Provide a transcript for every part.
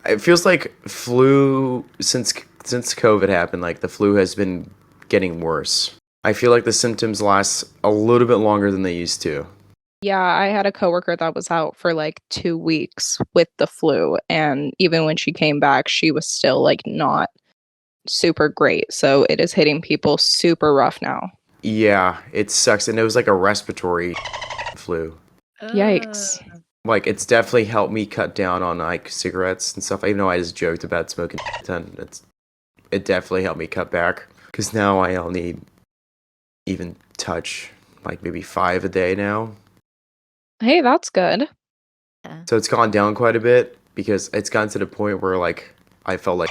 it feels like flu since COVID happened, like the flu has been getting worse. I feel like the symptoms last a little bit longer than they used to. Yeah, I had a coworker that was out for like 2 weeks with the flu, and even when she came back, she was still like not super great. So it is hitting people super rough now. Yeah, it sucks, and it was like a respiratory flu. Yikes. Like it's definitely helped me cut down on like cigarettes and stuff. Even though I just joked about smoking a ton, it definitely helped me cut back because now I only even touch like maybe 5 a day now. Hey, that's good. So it's gone down quite a bit because it's gotten to the point where like I felt like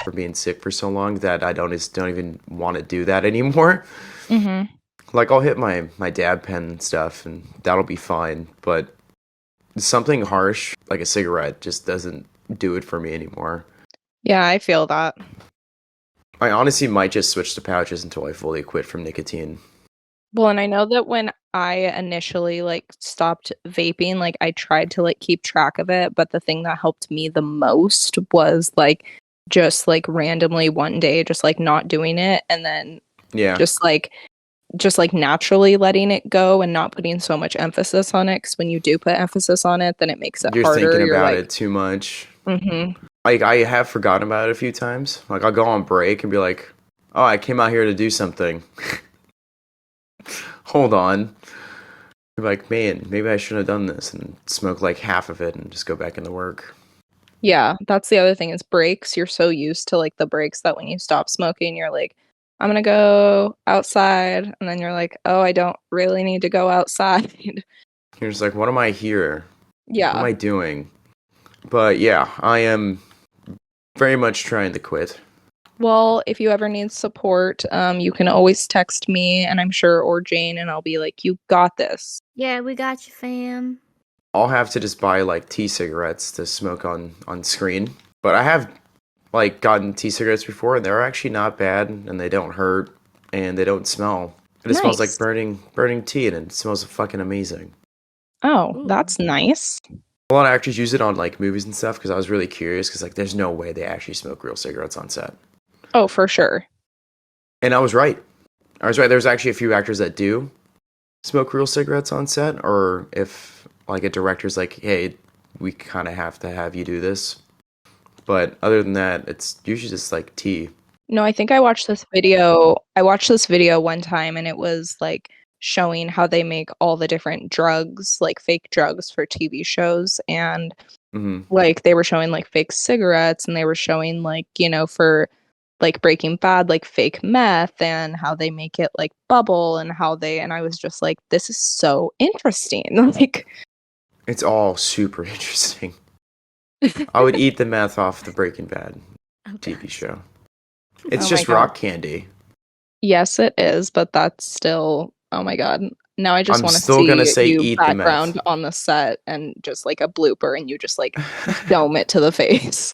for being sick for so long that I don't even want to do that anymore. Mm-hmm. Like I'll hit my dab pen and stuff and that'll be fine, but something harsh like a cigarette just doesn't do it for me anymore. Yeah, I feel that. I honestly might just switch to pouches until I fully quit from nicotine. Well, and I know that when I initially like stopped vaping, like I tried to like keep track of it, but the thing that helped me the most was like just like randomly one day just like not doing it and then Yeah, just like naturally letting it go and not putting so much emphasis on it, because when you do put emphasis on it, then it makes it you're harder. thinking You're about like, it too much. mm-hmm. Like I have forgotten about it a few times. Like I'll go on break and be like, "Oh, I came out here to do something." Hold on. Be like, man, maybe I shouldn't have done this and smoke like half of it and just go back into work. Yeah, that's the other thing is breaks. You're so used to like the breaks that when you stop smoking, you're like, I'm gonna go outside, and then you're like, oh, I don't really need to go outside. You're just like, what am I here? What am Yeah. I doing? But yeah, I am very much trying to quit. Well, if you ever need support, you can always text me, and I'm sure, or Jane, and I'll be like, you got this. Yeah, we got you, fam. I'll have to just buy like tea-cigarettes to smoke on screen. But I have like gotten tea-cigarettes before and they're actually not bad and they don't hurt and they don't smell. It smells like Nice. burning tea and it smells fucking amazing. Oh, Ooh. that's nice. A lot of actors use it on like movies and stuff because I was really curious because like there's no way they actually smoke real cigarettes on set. Oh, for sure. And I was right. I was right. There's actually a few actors that do smoke real cigarettes on set, or if like a director's like, hey, we kind of have to have you do this. But other than that, it's usually just like tea. No, I think I watched this video. I watched this video one time and it was like showing how they make all the different drugs, like fake drugs for TV shows. And Hmm. like they were showing like fake cigarettes and they were showing like, for like Breaking Bad, like fake meth and how they make it like bubble and and I was just like, this is so interesting. Like, It's all super interesting. I would eat the meth off the Breaking Bad TV show. It's Oh my just God. rock candy. Yes, it is, but that's still, oh my God. Now I just I'm want to still gonna see say you eat the background meth. on the set and just like a blooper and you just like dome it to the face.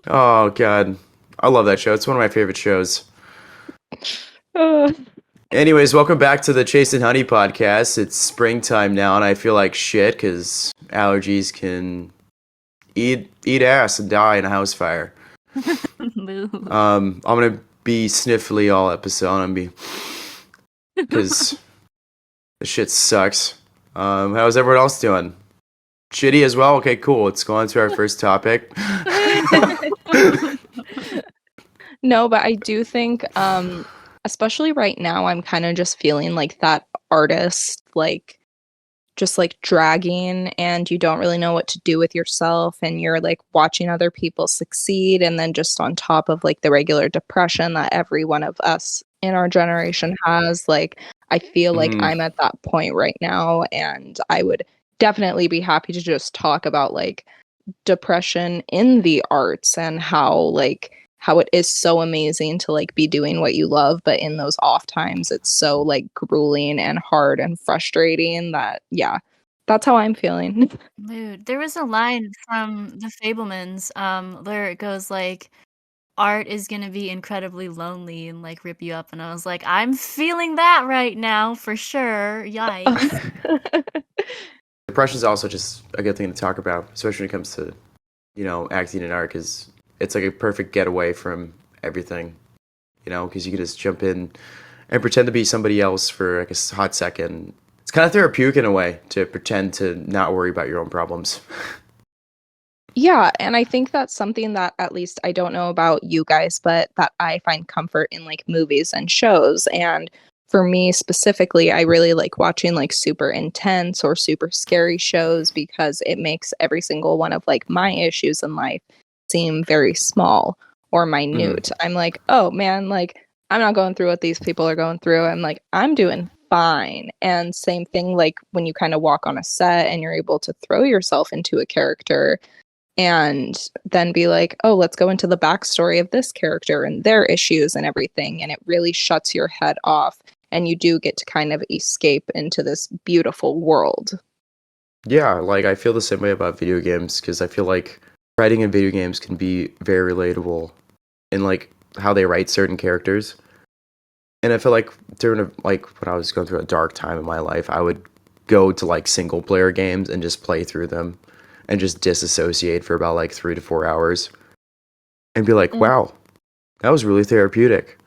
Oh god, I love that show. It's one of my favorite shows. Uh, Anyways, welcome back to the Chase and Honey podcast. It's springtime now, and I feel like shit because allergies can eat ass and die in a house fire. Boo. I'm gonna be sniffly all episode. I'm gonna be because the shit sucks. How's everyone else doing? Shitty as well. Okay, cool. Let's go on to our first topic. no, but I do think, especially right now, I'm kind of just feeling like that artist, like just like dragging and you don't really know what to do with yourself and you're like watching other people succeed and then just on top of like the regular depression that every one of us in our generation has, like I feel like Mhm. I'm at that point right now and I would definitely be happy to just talk about like depression in the arts and how it is so amazing to like be doing what you love, but in those off times it's so like grueling and hard and frustrating that yeah, that's how I'm feeling. Dude, there was a line from the Fablemans, where it goes like, art is gonna be incredibly lonely and like rip you up, and I was like, I'm feeling that right now for sure. Yikes. Depression is also just a good thing to talk about, especially when it comes to acting in art because it's like a perfect getaway from everything, because you can just jump in and pretend to be somebody else for like a hot second. It's kind of therapeutic in a way to pretend to not worry about your own problems. Yeah, and I think that's something that at least I don't know about you guys, but that I find comfort in like movies and shows. And for me specifically, I really like watching like super intense or super scary shows because it makes every single one of like my issues in life seem very small or Mhm. minute. I'm like, oh man, like I'm not going through what these people are going through. I'm like, I'm doing fine. And same thing like when you kind of walk on a set and you're able to throw yourself into a character and then be like, oh, let's go into the backstory of this character and their issues and everything. And it really shuts your head off. And you do get to kind of escape into this beautiful world. Yeah, like I feel the same way about video games because I feel like writing in video games can be very relatable in like how they write certain characters. And I feel like like when I was going through a dark time in my life, I would go to like single player games and just play through them and just disassociate for about like 3 to 4 hours and be like, Mm. wow, that was really therapeutic.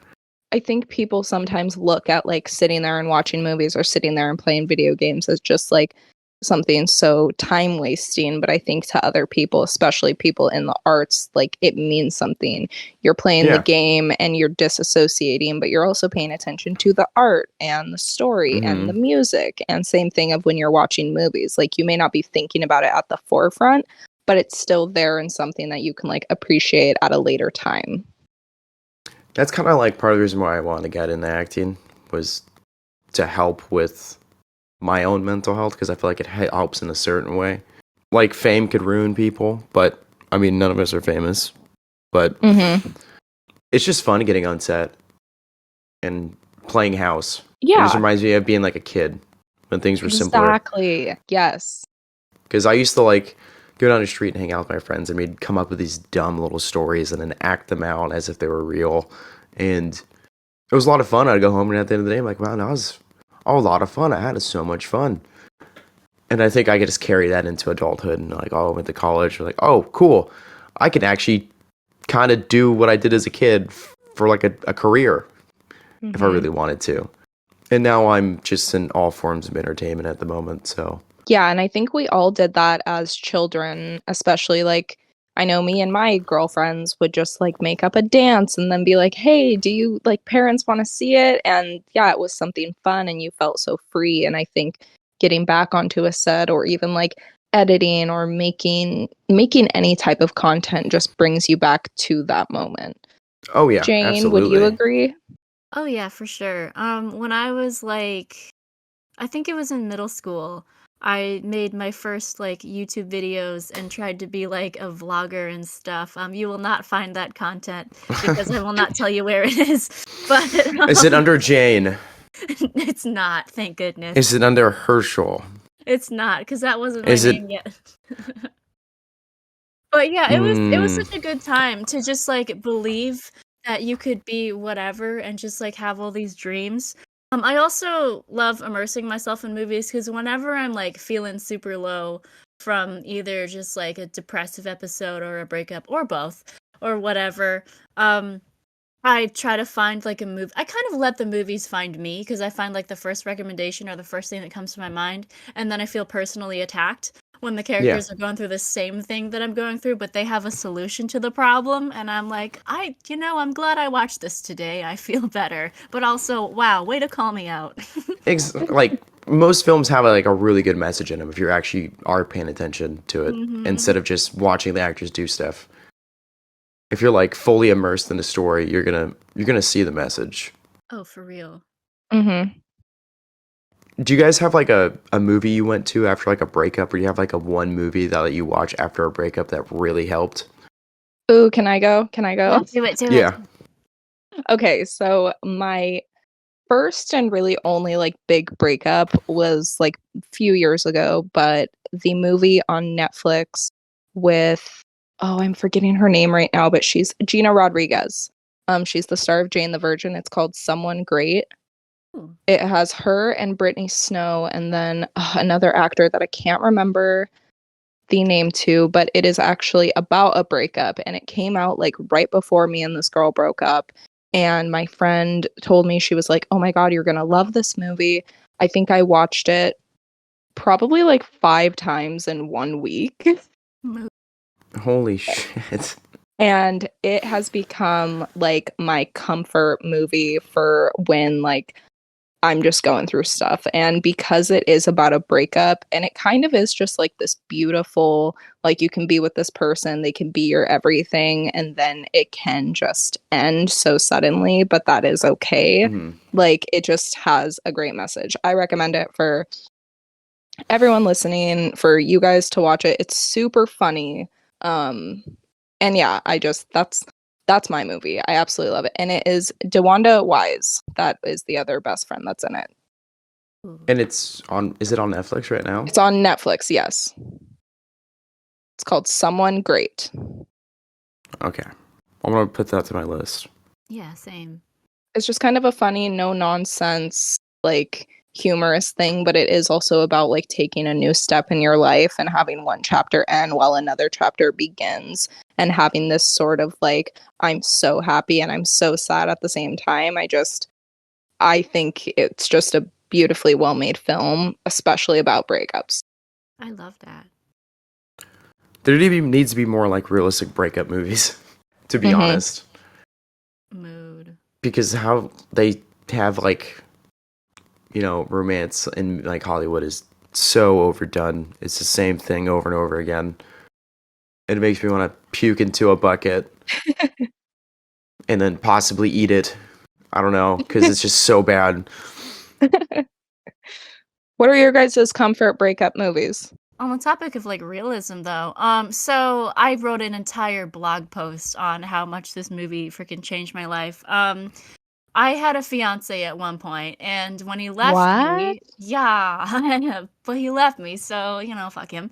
I think people sometimes look at like sitting there and watching movies or sitting there and playing video games as just like something so time wasting. But I think to other people, especially people in the arts, like it means something. You're playing the Yeah. game and you're disassociating, but you're also paying attention to the art and the story and the Hmm. music. And same thing of when you're watching movies. Like you may not be thinking about it at the forefront, but it's still there and something that you can like appreciate at a later time. That's kind of like part of the reason why I wanted to get into acting was to help with my own mental health because I feel like it helps in a certain way. Like fame could ruin people, but I mean, none of us are famous. But Mm-hmm. it's just fun getting on set and playing house. It just Yeah, reminds me of being like a kid when things were simpler. exactly. Yes. Because I used to like go down the street and hang out with my friends, and we'd come up with these dumb little stories and then act them out as if they were real. And it was a lot of fun. I'd go home and at the end of the day, I'm like, wow, that was a lot of fun. I had so much fun. And I think I could just carry that into adulthood and like, oh, I went to college. Like, oh, cool. I can actually kind of do what I did as a kid for like a career if I Mm-hmm. really wanted to. And now I'm just in all forms of entertainment at the moment. So, Yeah, and I think we all did that as children, especially like I know me and my girlfriends would just like make up a dance and then be like, "Hey, do you like parents want to see it?" And yeah, it was something fun and you felt so free. And I think getting back onto a set or even like editing or making any type of content just brings you back to that moment. oh, yeah, Jane, would you absolutely. agree? Oh yeah, for sure. When I was like, I think it was in middle school, I made my first like YouTube videos and tried to be like a vlogger and stuff. You will not find that content because I will not tell you where it is. But Is it under Jane? it's not, thank goodness. Is it under Herschel? It's not, because that wasn't my Is it? name yet. But yeah, it was Hmm. such a good time to just like believe that you could be whatever and just like have all these dreams. I also love immersing myself in movies because whenever I'm like feeling super low from either just like a depressive episode or a breakup or both or whatever, I try to find like a movie. I kind of let the movies find me because I find like the first recommendation or the first thing that comes to my mind, and then I feel personally attacked when the Yeah. characters are going through the same thing that I'm going through, but they have a solution to the problem, and I'm like, I'm glad I watched this today. I feel better, but also, wow, way to call me out. Like most films have like a really good message in them if you actually are paying attention to it Hmm. instead of just watching the actors do stuff. If you're like fully immersed in the story, you're gonna see the message. Oh, for real. Mm-hmm. Do you guys have like a movie you went to after like a breakup, or you have like a one movie that you watch after a breakup that really helped? Ooh, can I go? Can I Yeah, go? do it, do it. Yeah. Okay, so my first and really only like big breakup was like a few years ago, but the movie on Netflix with I'm forgetting her name right now, but she's Gina Rodriguez. She's the star of Jane the Virgin. It's called Someone Great. Ooh. It has her and Brittany Snow and then another actor that I can't remember the name too, but it is actually about a breakup, and it came out like right before me and this girl broke up. And my friend told me, she was like, "Oh my God, you're gonna love this movie." I think I watched it probably like 5 times in 1 week. Holy shit. And it has become like my comfort movie for when like I'm just going through stuff. And because it is about a breakup, and it kind of is just like this beautiful, like you can be with this person, they can be your everything, and then it can just end so suddenly, but that is okay. Mhm. Like it just has a great message. I recommend it for everyone listening, for you guys to watch it. It's super funny. And yeah, that's my movie. I absolutely love it. And it is DeWanda Wise. That is the other best friend that's in it. And is it on Netflix right now? It's on Netflix, yes. It's called Someone Great. Okay. I'm going to put that to my list. Yeah, same. It's just kind of a funny, no nonsense, like humorous thing, but it is also about like taking a new step in your life and having one chapter end while another chapter begins, and having this sort of like, I'm so happy and I'm so sad at the same time. I think it's just a beautifully well-made film, especially about breakups. I love that. There even needs to be more like realistic breakup movies, to be honest. Mood. Because how they have like, romance in like Hollywood is so overdone. It's the same thing over and over again. It makes me want to puke into a bucket and then possibly eat it. I don't know, because it's just so bad. What are your guys' comfort breakup movies? On the topic of like realism though, so I wrote an entire blog post on how much this movie freaking changed my life. I had a fiance at one point, and when he left me, yeah, but he left me, so fuck him.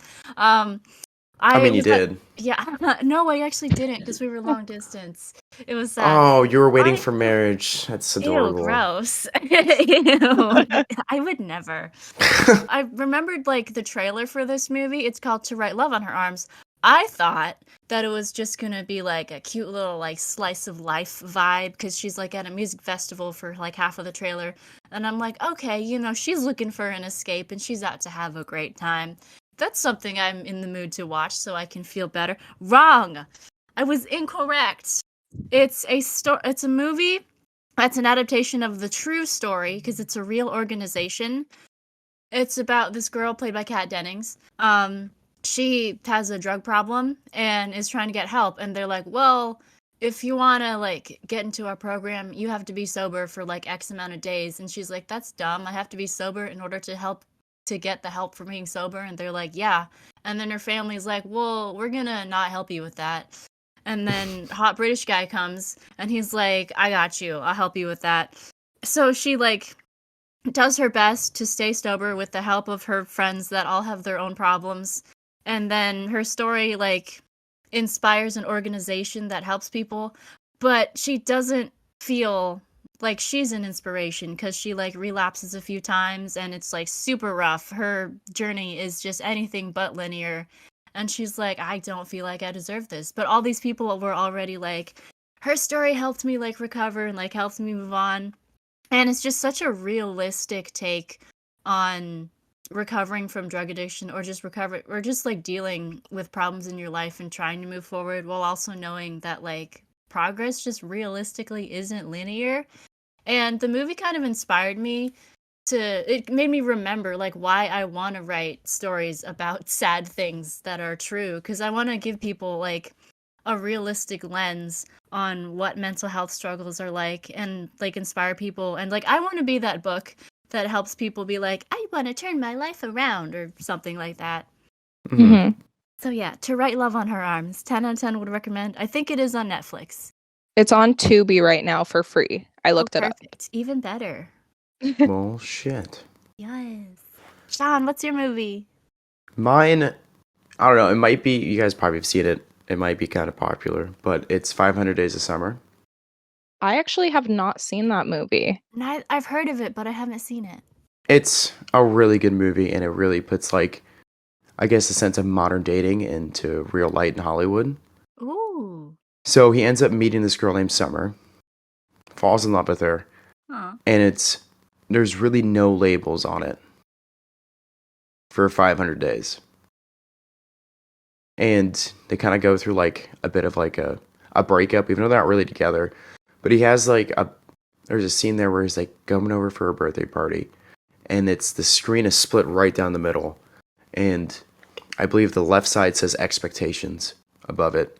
I mean, you was at- did. yeah, no, I actually didn't because we were long distance. It was sad. Oh, you were waiting I- for marriage. That's Ew, adorable. gross. Ew. I would never. I remembered like the trailer for this movie. It's called To Write Love on Her Arms. I thought that it was just gonna be like a cute little like slice of life vibe because she's like at a music festival for like half of the trailer, and I'm like, okay, she's looking for an escape and she's out to have a great time. That's something I'm in the mood to watch so I can feel better. Wrong. I was incorrect. It's a movie that's an adaptation of the true story because it's a real organization. It's about this girl played by Kat Dennings. She has a drug problem and is trying to get help, and they're like, well, if you want to like get into our program, you have to be sober for like X amount of days. And she's like, that's dumb. I have to be sober in order to get the help from being sober. And they're like, yeah. And then her family's like, well, we're gonna not help you with that. And then hot British guy comes and he's like, I got you. I'll help you with that. So she like does her best to stay sober with the help of her friends that all have their own problems. And then her story like inspires an organization that helps people, but she doesn't feel like she's an inspiration because she like relapses a few times and it's like super rough. Her journey is just anything but linear. And she's like, I don't feel like I deserve this. But all these people were already like, her story helped me like recover and like helped me move on. And it's just such a realistic take on recovering from drug addiction or just like dealing with problems in your life and trying to move forward while also knowing that like progress just realistically isn't linear. And the movie kind of inspired me it made me remember like why I want to write stories about sad things that are true, because I want to give people like a realistic lens on what mental health struggles are like and like inspire people. And like I want to be that book that helps people be like, I want to turn my life around or something like that. Mm-hmm. So yeah, To Write Love on Her Arms, 10 out of 10 would recommend. I think it is on Netflix. It's on Tubi right now for free. I looked it up. It's even better. Well, shit. Yes. Sean, what's your movie? Mine, I don't know. It might be, you guys probably have seen it. It might be kind of popular, but it's 500 Days of Summer. I actually have not seen that movie. I've heard of it, but I haven't seen it. It's a really good movie, and it really puts like, I guess, a sense of modern dating into real light in Hollywood. Ooh. So he ends up meeting this girl named Summer, falls in love with her, Huh. and there's really no labels on it for 500 days. And they kind of go through like a bit of like a breakup, even though they're not really together. But he has like there's a scene there where he's like coming over for a birthday party, and the screen is split right down the middle, and I believe the left side says expectations above it,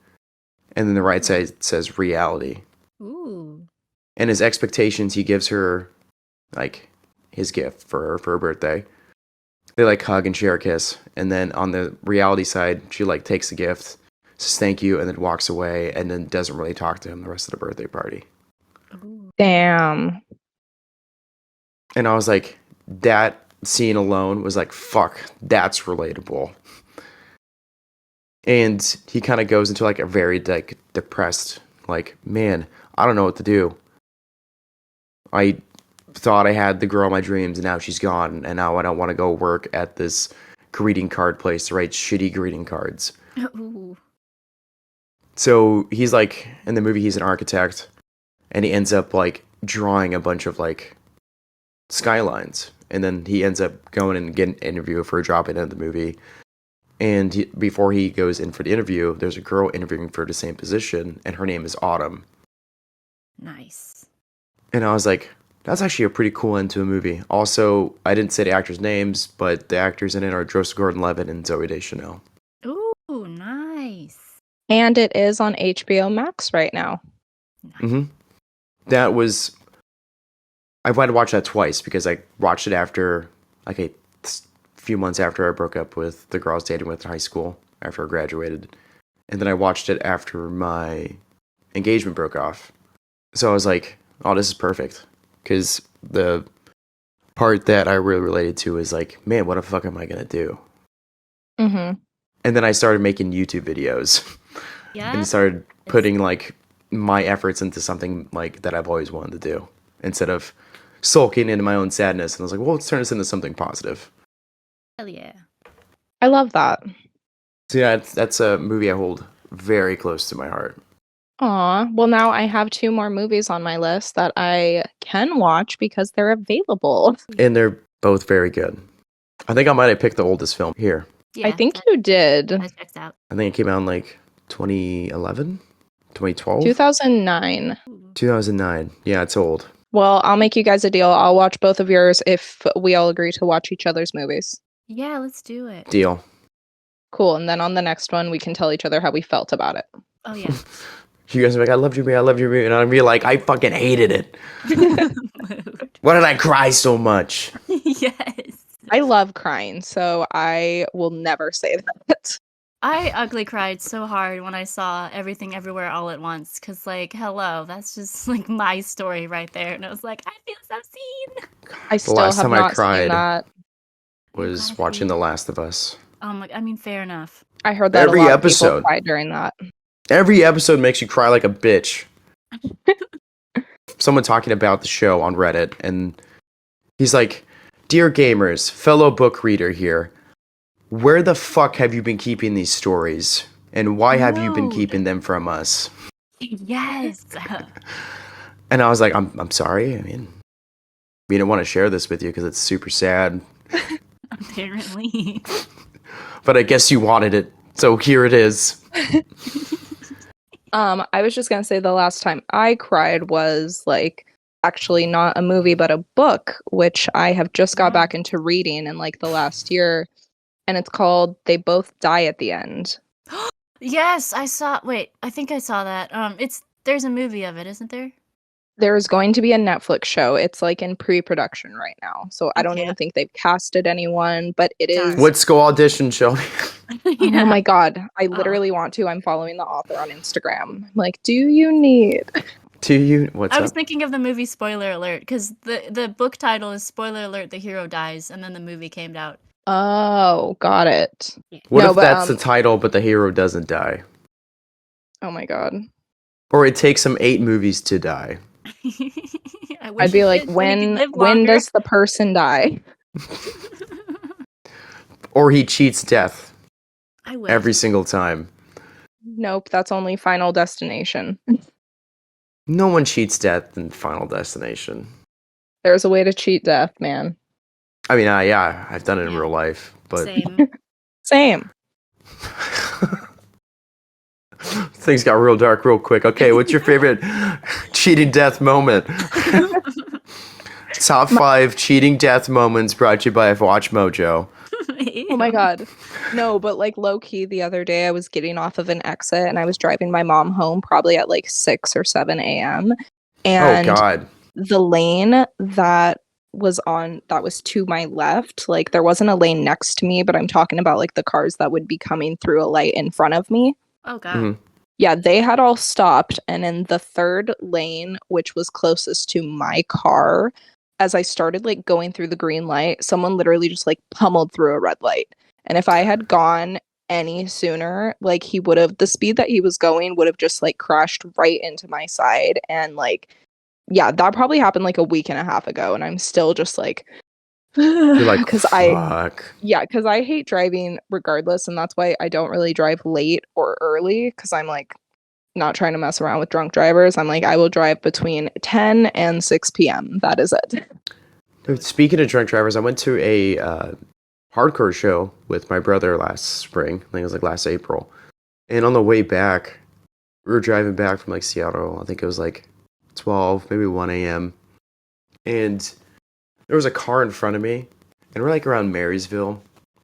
and then the right side says reality. Ooh. And his expectations, he gives her like his gift for her birthday. They like hug and share a kiss, and then on the reality side, she like takes the gift, says thank you, and then walks away, and then doesn't really talk to him the rest of the birthday party. Ooh. Damn. And I was like, that scene alone was like, fuck, that's relatable. And he kind of goes into like a very like depressed, like, man, I don't know what to do. I thought I had the girl of my dreams, and now she's gone, and now I don't want to go work at this greeting card place to write shitty greeting cards. Ooh. So he's like, in the movie, he's an architect, and he ends up like drawing a bunch of like skylines, and then he ends up going and getting an interview for a job at the end of the movie. And before he goes in for the interview, there's a girl interviewing for the same position, and her name is Autumn. Nice. And I was like, that's actually a pretty cool end to a movie. Also, I didn't say the actors' names, but the actors in it are Joseph Gordon-Levitt and Zooey Deschanel. Ooh, nice. And it is on HBO Max right now. Mm-hmm. That was... I've had to watch that twice, because I watched it after, like, a few months after I broke up with the girl I was dating with in high school, after I graduated. And then I watched it after my engagement broke off. So I was like, oh, this is perfect. Because the part that I really related to is like, man, what the fuck am I going to do? Mm-hmm. And then I started making YouTube videos. Yeah. And started putting like my efforts into something like that I've always wanted to do, instead of sulking into my own sadness. And I was like, well, let's turn this into something positive. Hell yeah. I love that. So yeah, that's a movie I hold very close to my heart. Aw, well now I have 2 more movies on my list that I can watch because they're available. And they're both very good. I think I might have picked the oldest film here. Yeah. I think you did. that checks out. I think it came out in like 2011, 2012, 2009. 2009. Yeah, it's old. Well, I'll make you guys a deal. I'll watch both of yours if we all agree to watch each other's movies. Yeah, let's do it. Deal. Cool. And then on the next one, we can tell each other how we felt about it. Oh yeah. You guys are like, I loved your movie, I loved your movie. And I'd be like, I fucking hated it. Why did I cry so much? Yes. I love crying, so I will never say that. I ugly cried so hard when I saw Everything Everywhere All at Once, because, like, hello, that's just, like, my story right there. And I was like, I feel so seen. I still have last time I not cried seen that. Was gotta watching see The it. Last of Us. Oh my, I mean, fair enough. I heard that Every a lot of episode. people cried during that. Every episode makes you cry like a bitch. Someone talking about the show on Reddit, and he's like, Dear gamers, fellow book reader here, where the fuck have you been keeping these stories? And why have you been No. keeping them from us? Yes. And I was like, I'm sorry. I mean, we didn't want to share this with you because it's super sad. Apparently. But I guess you wanted it, so here it is. I was just gonna say the last time I cried was like actually not a movie but a book, which I have just got back into reading in like the last year, and it's called They Both Die at the End. Yes, I saw. Wait, I think I saw that. There's a movie of it, isn't there? There's going to be a Netflix show. It's like in pre-production right now, so I don't Okay. even think they've casted anyone, but it is. Darn. Let's go audition, Shelby. Oh my god, I literally want to. I'm following the author on Instagram. I'm like, do you need? Do you? What's I was up? thinking of the movie Spoiler Alert, because the book title is Spoiler Alert: The Hero Dies, and then the movie came out. Oh, got it. What No, if but, that's the title, but the hero doesn't die? Oh my god. Oh Or it takes him 8 movies to die. I wish I'd be he like, did, so he could live when longer. does the person die? Or he cheats death. I will. every single time. Nope, that's only Final Destination. No one cheats death in Final Destination. There's a way to cheat death, man. I mean, yeah, I've done it in Yeah. real life, but Same. Same. things got real dark real quick. Okay, what's your favorite cheating death moment? Top 5 cheating death moments brought to you by Watch Mojo. Oh my god. No, but like low key the other day I was getting off of an exit and I was driving my mom home probably at like 6 or 7 a.m. Oh And God. the lane that was to my left, like there wasn't a lane next to me, but I'm talking about like the cars that would be coming through a light in front of me. Oh god. Mhm. Yeah, they had all stopped, and in the third lane, which was closest to my car, as I started like going through the green light, someone literally just like pummeled through a red light. And if I had gone any sooner, like the speed that he was going would have just like crashed right into my side. And like, yeah, that probably happened like a week and a half ago, and I'm still just like, You're like, because fuck. because I hate driving regardless, and that's why I don't really drive late or early, because I'm like not trying to mess around with drunk drivers. I'm like, I will drive between 10 and 6 p.m. That is it. Dude, speaking of drunk drivers, I went to a hardcore show with my brother last spring. I think it was like last April. And on the way back, we were driving back from like Seattle. I think it was like 12, maybe 1 a.m. And there was a car in front of me. And we're like around Marysville.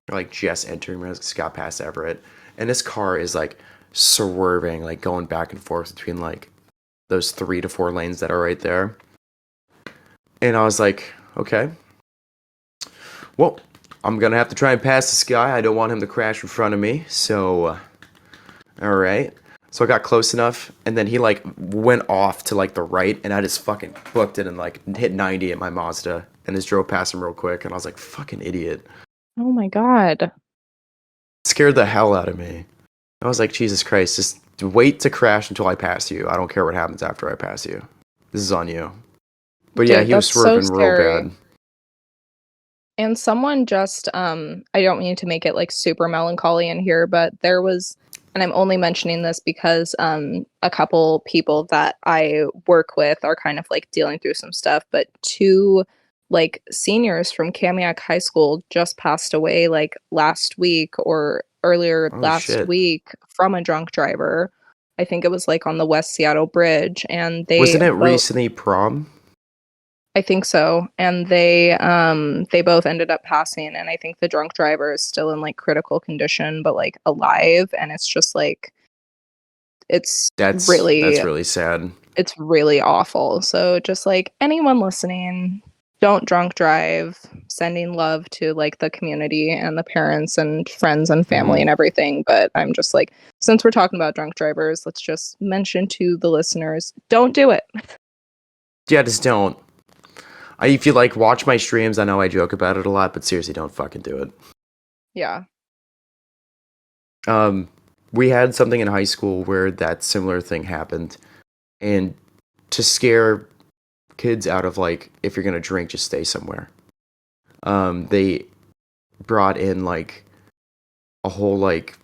We're like just entering. We just got past Everett. And this car is like swerving, like going back and forth between like those 3 to 4 lanes that are right there. And I was like, okay, well, I'm gonna have to try and pass this guy. I don't want him to crash in front of me. So, all right. So I got close enough, and then he like went off to like the right, and I just fucking booked it and like hit 90 at my Mazda, and just drove past him real quick. And I was like, fucking idiot. Oh my god. Scared the hell out of me. I was like, Jesus Christ, just wait to crash until I pass you. I don't care what happens after I pass you. This is on you. But yeah, Dude, he was that's so swerving real scary. bad. And someone just I don't mean to make it like super melancholy in here, but there was, and I'm only mentioning this because a couple people that I work with are kind of like dealing through some stuff, but 2 like seniors from Kamiak High School just passed away like last week or earlier Oh, last shit. week from a drunk driver. I think it was like on the West Seattle Bridge, and Wasn't it recently prom? I think so. And they both ended up passing, and I think the drunk driver is still in like critical condition but like alive, and it's just like That's really really sad. it's really awful. So just like anyone listening, don't drunk drive, sending love to like the community and the parents and friends and family and everything. But I'm just like, since we're talking about drunk drivers, let's just mention to the listeners, don't do it. Yeah, just don't. If you like watch my streams, I know I joke about it a lot, but seriously, don't fucking do it. Yeah. We had something in high school where that similar thing happened, and to scare kids out of like, if you're gonna drink, just stay somewhere. They brought in like a whole like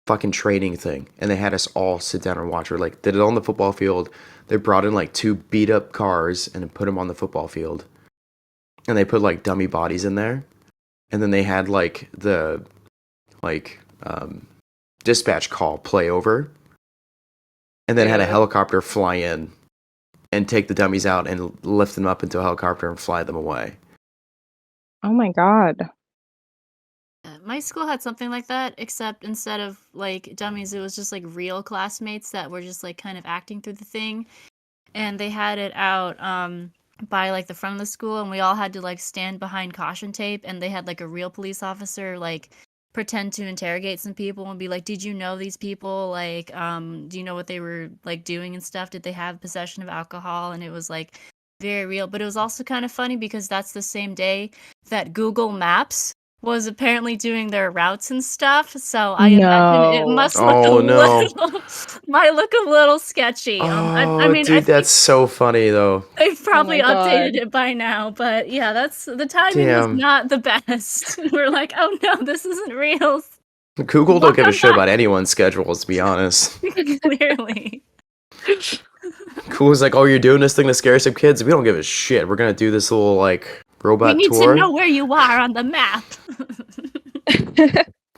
fucking training thing, and they had us all sit down and watch. Or like did it on the football field. They brought in like 2 beat up cars and put them on the football field, and they put like dummy bodies in there, and then they had like the like dispatch call play over, and then had a helicopter fly in and take the dummies out and lift them up into a helicopter and fly them away. Oh my god. My school had something like that, except instead of like dummies, it was just like real classmates that were just like kind of acting through the thing. And they had it out by like the front of the school, and we all had to like stand behind caution tape, and they had like a real police officer like pretend to interrogate some people and be like, did you know these people? Like, do you know what they were like doing and stuff? Did they have possession of alcohol? And it was like very real. But it was also kind of funny because that's the same day that Google Maps was apparently doing their routes and stuff. So I imagine it must might look a little sketchy. I mean, dude, that's so funny though. They've probably Oh my updated God. it by now, but yeah, that's the timing was not the best. We're like, oh no, this isn't real. Google don't What give a am shit I- about anyone's schedules, to be honest. Clearly. Google's like, oh, you're doing this thing to scare some kids? We don't give a shit. We're gonna do this little, like, We robot need tour. to know where you are on the map.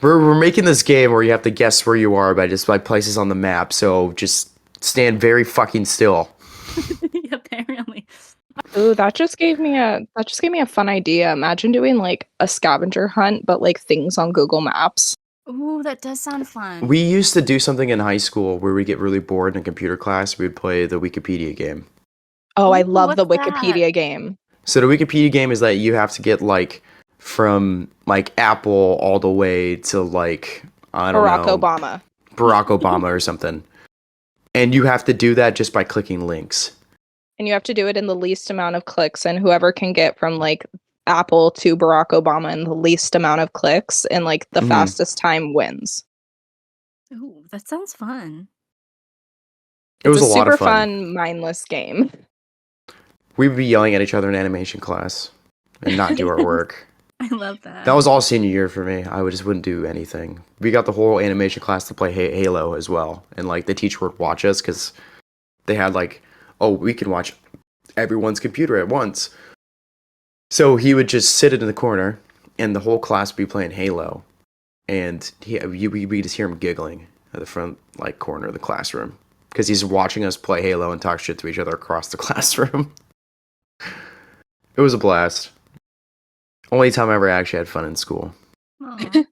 We're making this game where you have to guess where you are by places on the map, so just stand very fucking still. Apparently. Ooh, that just gave me a fun idea. Imagine doing like a scavenger hunt, but like things on Google Maps. Ooh, that does sound fun. We used to do something in high school where we get really bored in computer class. We'd play the Wikipedia game. Oh, I Ooh, love the what's Wikipedia game. So the Wikipedia game is that you have to get like from like Apple all the way to like I don't Barack know Obama. Barack Obama or something, and you have to do that just by clicking links. And you have to do it in the least amount of clicks, and whoever can get from like Apple to Barack Obama in the least amount of clicks and like the Mhm. fastest time wins. Ooh, that sounds fun. It was a It's a lot super of fun. fun, mindless game. We'd be yelling at each other in animation class and not do our work. I love that. That was all senior year for me. I just wouldn't do anything. We got the whole animation class to play Halo as well, and like the teacher would watch us because they had like, oh, we can watch everyone's computer at once. So he would just sit in the corner, and the whole class would be playing Halo, and we just hear him giggling at the front like corner of the classroom because he's watching us play Halo and talk shit to each other across the classroom. It was a blast. Only time I ever actually had fun in school. Aw.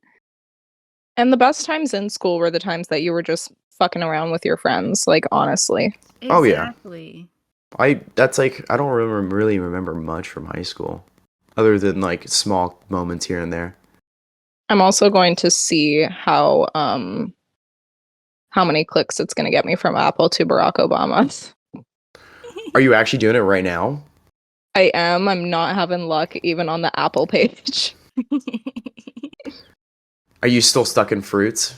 And the best times in school were the times that you were just fucking around with your friends, like honestly. Oh, yeah. Exactly. That's like I don't really remember much from high school, other than like small moments here and there. I'm also going to see how many clicks it's going to get me from Apple to Barack Obama. Are you actually doing it right now? I am. I'm not having luck even on the Apple page. Are you still stuck in fruits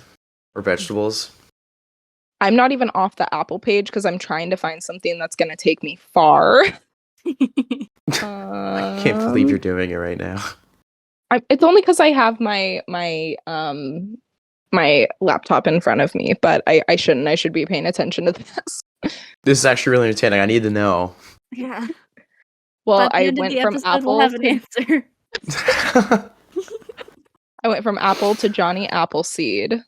or vegetables? I'm not even off the Apple page because I'm trying to find something that's going to take me far. I can't believe you're doing it right now. It's only because I have my laptop in front of me, but I shouldn't. I should be paying attention to this. This is actually really entertaining. I need to know. Yeah. Well, By the I end of went the from episode, Apple we'll have an to answer. I went from Apple to Johnny Appleseed.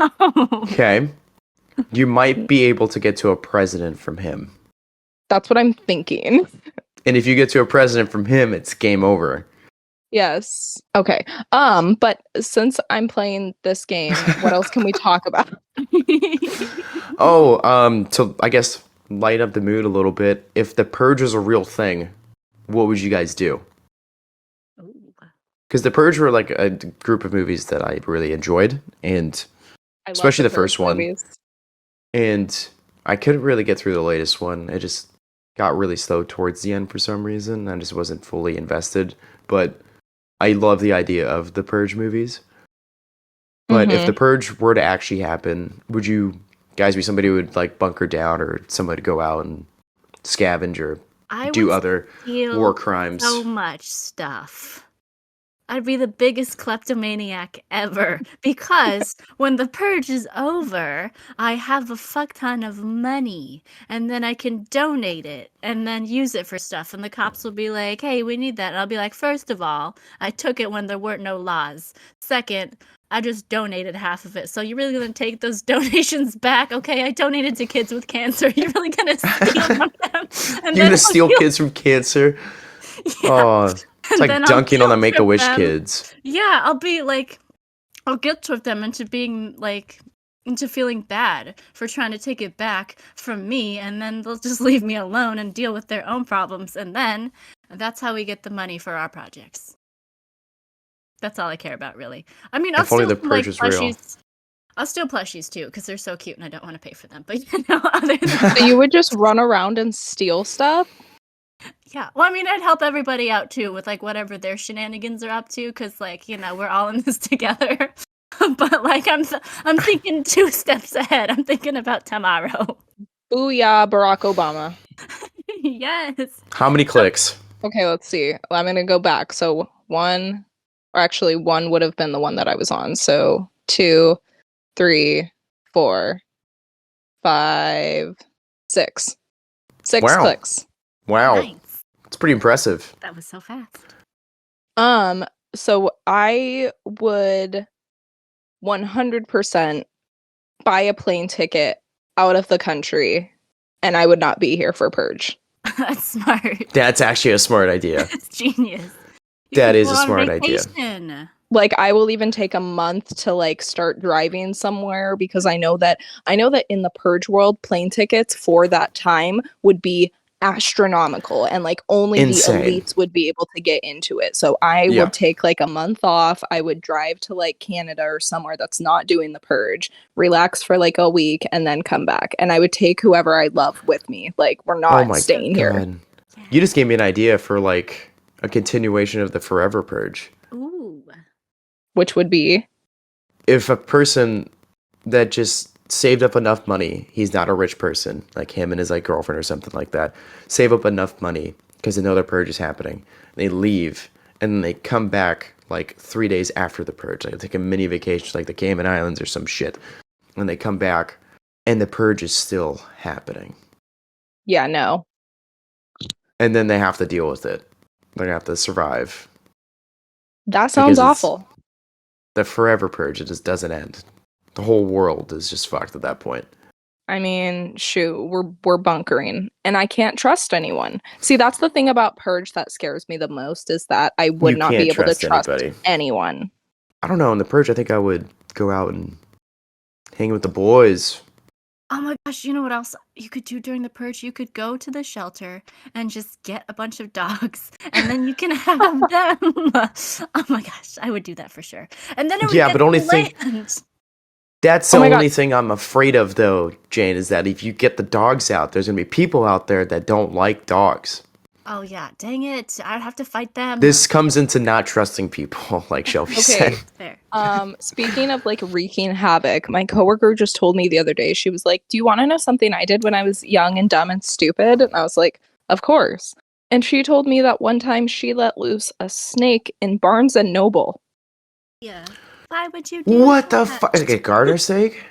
Okay. You might be able to get to a president from him. That's what I'm thinking. And if you get to a president from him, it's game over. Yes. Okay. But since I'm playing this game, what else can we talk about? To I guess light up the mood a little bit. If the Purge was a real thing, what would you guys do? Ooh. Because the Purge were like a group of movies that I really enjoyed, and I love Especially the Purge first one. movies. and I couldn't really get through the latest one. It just got really slow towards the end for some reason. I just wasn't fully invested. But I love the idea of the Purge movies. But if Mhm. the Purge were to actually happen, would you guys be somebody who would like bunker down or somebody to go out and scavenge or I do would other steal war crimes? so much stuff. I'd be the biggest kleptomaniac ever because when the purge is over, I have a fuck ton of money and then I can donate it and then use it for stuff. And the cops will be like, hey, we need that. And I'll be like, first of all, I took it when there weren't no laws. Second, I just donated half of it. So you're really going to take those donations back? Okay, I donated to kids with cancer. You're really going to steal from them? And You're then gonna I'll steal kill- kids from cancer? Yeah. Oh, it's And like then I'll dunking on the guilt trip Make-A-Wish them. kids. Yeah, I'll guilt trip them into being into feeling bad for trying to take it back from me, and then they'll just leave me alone and deal with their own problems, and then that's how we get the money for our projects. That's all I care about, really. I mean, I'll If only steal the some, purge was real. plushies. I'll steal plushies too, because they're so cute and I don't want to pay for them. But other than that, So you would just run around and steal stuff? yeah. Well, I mean, I'd help everybody out too with whatever their shenanigans are up to, because we're all in this together. But I'm thinking 2 steps ahead. I'm thinking about tomorrow. Booyah, Barack Obama. Yes. How many clicks? Okay, let's see. I'm gonna go back. So one would have been the one that I was on. So 2, 3, 4, 5, 6. 6 Wow. clicks. Wow. Nice. It's pretty impressive. That was so fast. So I would 100% buy a plane ticket out of the country, and I would not be here for Purge. That's smart. That's actually a smart idea. That's genius. That could is go a on smart idea. vacation. Like, I will even take a month to like start driving somewhere, because I know that in the Purge world, plane tickets for that time would be astronomical, and like only Insane. the elites would be able to get into it. So I Yeah. would take like a month off. I would drive to like Canada or somewhere that's not doing the Purge, relax for like a week, and then come back. And I would take whoever I love with me. Like, we're Oh not my staying here. God. You just gave me an idea for like a continuation of the Forever Purge. Ooh. Which would be If a person that just saved up enough money, he's not a rich person, like him and his like girlfriend or something like that, save up enough money because they know the purge is happening. They leave and then they come back like 3 days after the purge, like take a mini vacation, like the Cayman Islands or some shit. And they come back and the purge is still happening. yeah, no. And then they have to deal with it. They have to survive. That sounds Because it's- awful. The Forever Purge, it just doesn't end. The whole world is just fucked at that point. I mean, shoot, we're bunkering, and I can't trust anyone. See, that's the thing about Purge that scares me the most, is that I would You not can't be able to trust trust anybody. anyone. I don't know, in the Purge, I think I would go out and hang with the boys. Oh my gosh, you know what else you could do during the purge? You could go to the shelter and just get a bunch of dogs, and then you can have them. Oh my gosh, I would do that for sure. And then it would Yeah, get but only thing- bland. That's the Oh my only God. thing I'm afraid of, though, Jane, is that if you get the dogs out, there's going to be people out there that don't like dogs. Oh yeah, dang it! I'd have to fight them. This comes into not trusting people, like Shelby Okay. said. Fair. Speaking of like wreaking havoc, my coworker just told me the other day, she was like, "Do you want to know something I did when I was young and dumb and stupid?" And I was like, "Of course." And she told me that one time she let loose a snake in Barnes and Noble. Yeah. Why would you do What the that? fuck? Like a garter snake?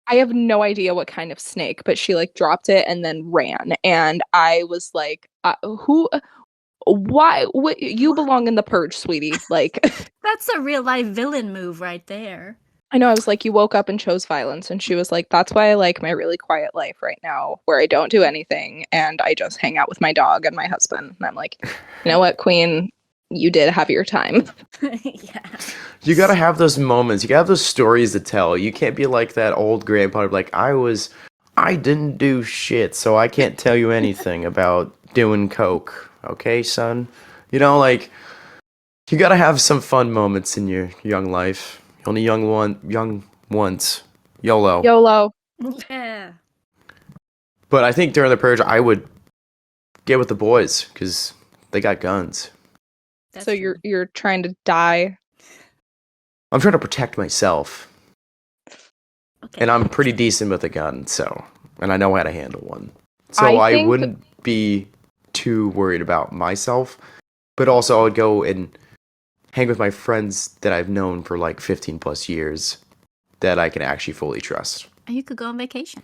I have no idea what kind of snake, but she like dropped it and then ran. And I was like, why? What? You belong in the Purge, sweetie. Like, That's a real life villain move right there. I know, I was like, you woke up and chose violence. And she was like, that's why I like my really quiet life right now, where I don't do anything and I just hang out with my dog and my husband. And I'm like, you know what, Queen? You did have your time. Yeah. You gotta have those moments. You gotta have those stories to tell. You can't be like that old grandpa, like, I didn't do shit, so I can't tell you anything about doing coke. Okay, son? You know, like, you gotta have some fun moments in your young life. You're only young once. YOLO. YOLO. Yeah. But I think during the purge, I would get with the boys, because they got guns. That's So true. you're trying to die. I'm trying to protect myself. Okay. And I'm pretty decent with a gun, so, and I know how to handle one. So I I think- wouldn't be too worried about myself, but also I would go and hang with my friends that I've known for like 15 plus years that I can actually fully trust. And you could go on vacation.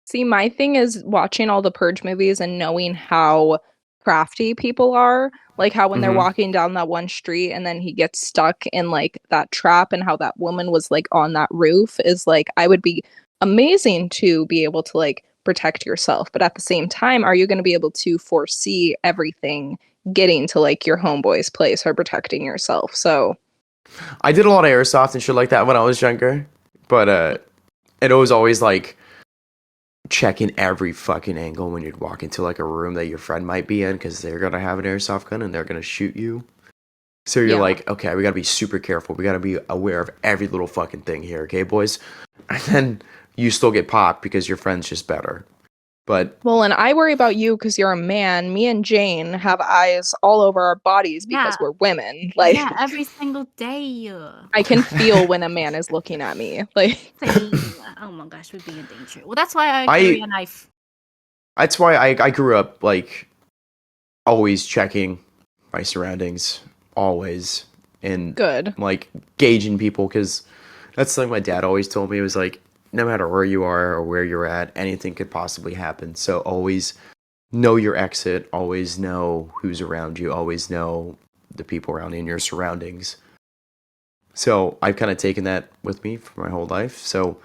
See, my thing is watching all the Purge movies and knowing how crafty people are. Like how when they're Mhm. walking down that one street and then he gets stuck in like that trap, and how that woman was like on that roof is like, I would be amazing to be able to like protect yourself. But at the same time, are you going to be able to foresee everything getting to like your homeboy's place or protecting yourself? So I did a lot of airsoft and shit like that when I was younger, but it was always like checking every fucking angle when you'd walk into like a room that your friend might be in, because they're gonna have an airsoft gun and they're gonna shoot you. So you're Yeah. like, okay, we gotta be super careful. We gotta be aware of every little fucking thing here, okay, boys? And then you still get popped because your friend's just better. But well, and I worry about you because you're a man. Me and Jane have eyes all over our bodies because Yeah. we're women. Like, Yeah, every single day. I can feel when a man is looking at me. Like, Same. Oh my gosh, we'd be in danger. Well, that's why I I- carry a knife. that's why I grew up like always checking my surroundings, always, and good. like gauging people, because That's something my dad always told me. It was like, no matter where you are or where you're at, anything could possibly happen. So always know your exit. Always know who's around you. Always know the people around you and your surroundings. So I've kind of taken that with me for my whole life. So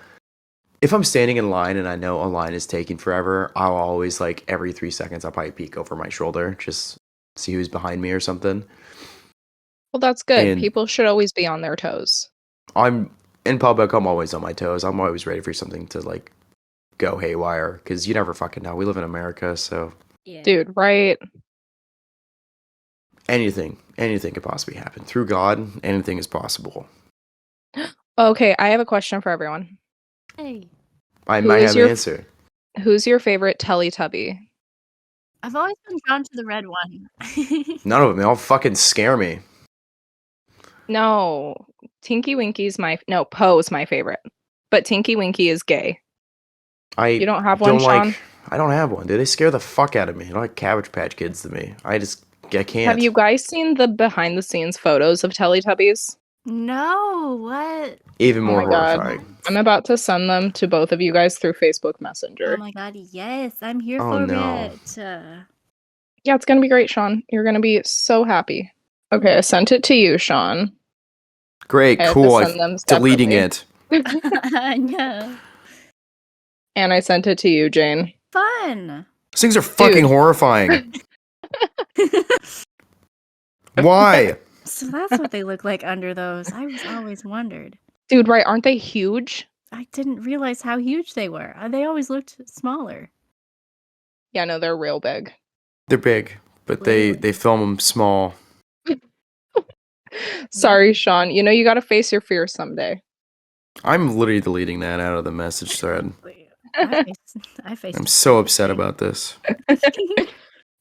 if I'm standing in line and I know a line is taking forever, I'll always, like, every 3 seconds, I'll probably peek over my shoulder, just see who's behind me or something. Well, that's good. And People should always be on their toes. I'm in public, I'm always on my toes. I'm always ready for something to, like, go haywire, because you never fucking know. We live in America, so Yeah. Dude, right? anything could possibly happen. Through God, anything is possible. Okay, I have a question for everyone. Hey. I Who might is have your- an answer. Who's your favorite Teletubby? I've always been drawn to the red one. None of them, they all fucking scare me. No, Tinky Winky's Poe's my favorite. But Tinky Winky is gay. You don't have one, Sean? I don't have one. Dude, they scare the fuck out of me. They're like Cabbage Patch Kids to me. I can't. Have you guys seen the behind the scenes photos of Teletubbies? No, what? Even Oh more my God. horrifying. I'm about to send them to both of you guys through Facebook Oh Messenger. my god, yes, I'm here Oh, for no. it. Yeah, it's gonna be great, Sean. You're gonna be so happy. Okay, I sent it to you, Sean. Great, I had to cool. send them Deleting separately. it. No. And I sent it to you, Jane. Fun. These things are fucking Dude. horrifying. Why? So that's what they look like under those. I was always wondered. Dude, right, aren't they huge? I didn't realize how huge they were. They always looked smaller. Yeah, no, they're real big. They're big, but they film them small. Sorry, Sean. You know you gotta face your fears someday. I'm literally deleting that out of the message thread. I faced I'm it so too. upset about this.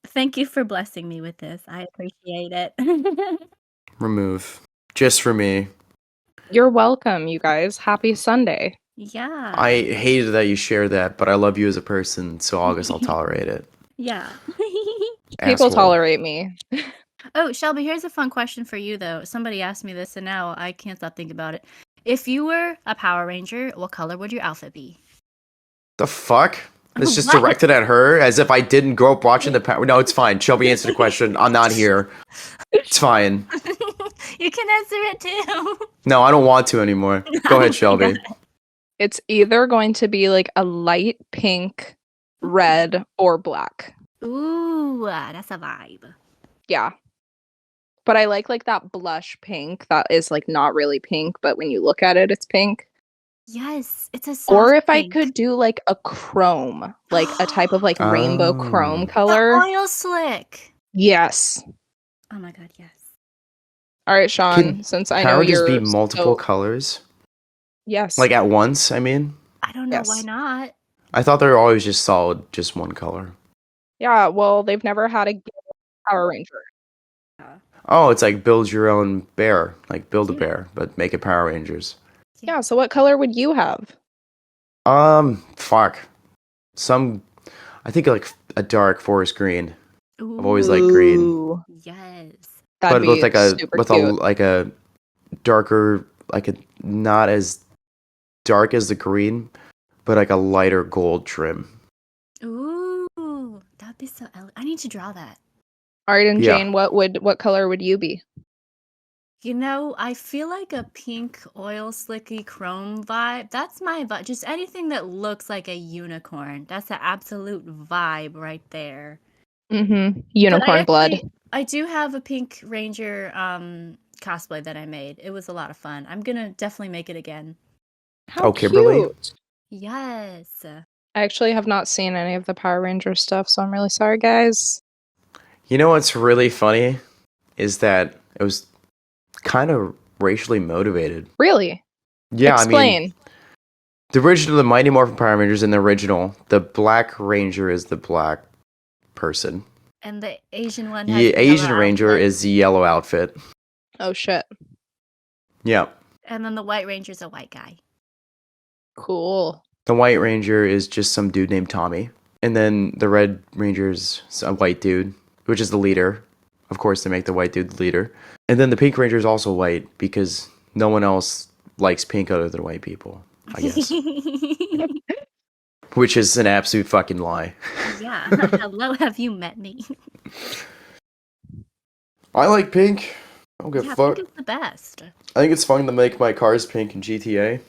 Thank you for blessing me with this. I appreciate it. Remove. Just for me. You're welcome, you guys. Happy Sunday. Yeah. I hated that you shared that, but I love you as a person, so I guess I'll tolerate it. Yeah. People Asshole. tolerate me. Oh, Shelby, here's a fun question for you, though. Somebody asked me this, and now I can't stop thinking about it. If you were a Power Ranger, what color would your outfit be? The fuck? It's just What? directed at her as if I didn't grow up watching the Power. No, it's fine. Shelby answered the question. I'm not here. It's fine. You can answer it too. No, I don't want to anymore. Go ahead, Shelby. It's either going to be like a light pink, red, or black. Ooh, that's a vibe. Yeah. But I like that blush pink that is like not really pink, but when you look at it, it's pink. Yes, it's a soft Or if I pink. could do like a chrome, like a type of like rainbow Oh. chrome The color. oil slick. Yes. Oh my god, yes. All right, Sean, Can since I know Power just you're be multiple colors? Yes. Like at once, I mean? I don't know why Yes. not. I thought they were always just solid, just one color. Yeah, well, they've never had a gay Power Ranger. Oh, it's like build your own bear. Like build a Yeah. bear, but make it Power Rangers. Yeah, so what color would you have? Fuck. I think like a dark forest green. Ooh, I've always liked green. Ooh, yes. that'd But be with like super cute. like a darker, like a not as dark as the green, but like a lighter gold trim. Ooh, that'd be so elegant. I need to draw that. All right, and Yeah. Jane, what color would you be? You know, I feel like a pink oil slicky chrome vibe. That's my vibe. Just anything that looks like a unicorn. That's the absolute vibe right there. Mm-hmm. But Unicorn blood. I do have a Pink Ranger cosplay that I made. It was a lot of fun. I'm gonna definitely make it again. How Kimberly? cute. Yes. I actually have not seen any of the Power Ranger stuff, so I'm really sorry, guys. You know what's really funny is that it was kind of racially motivated. Really? Yeah, Explain. I mean, the original, the Mighty Morphin Power Rangers in the original, the Black Ranger is the black person. And the Asian one. The has the Asian yellow Ranger outfit. is the yellow outfit. Oh shit. Yeah. And then the White Ranger's a white guy. Cool. The White Ranger is just some dude named Tommy. And then the Red Ranger's a white dude, which is the leader. Of course, they make the white dude the leader. And then the Pink Ranger is also white because no one else likes pink other than white people, I guess. Which is an absolute fucking lie. Yeah. Hello, have you met me? I like pink. I don't give a fuck. Pink is the best. I think it's fun to make my cars pink in GTA.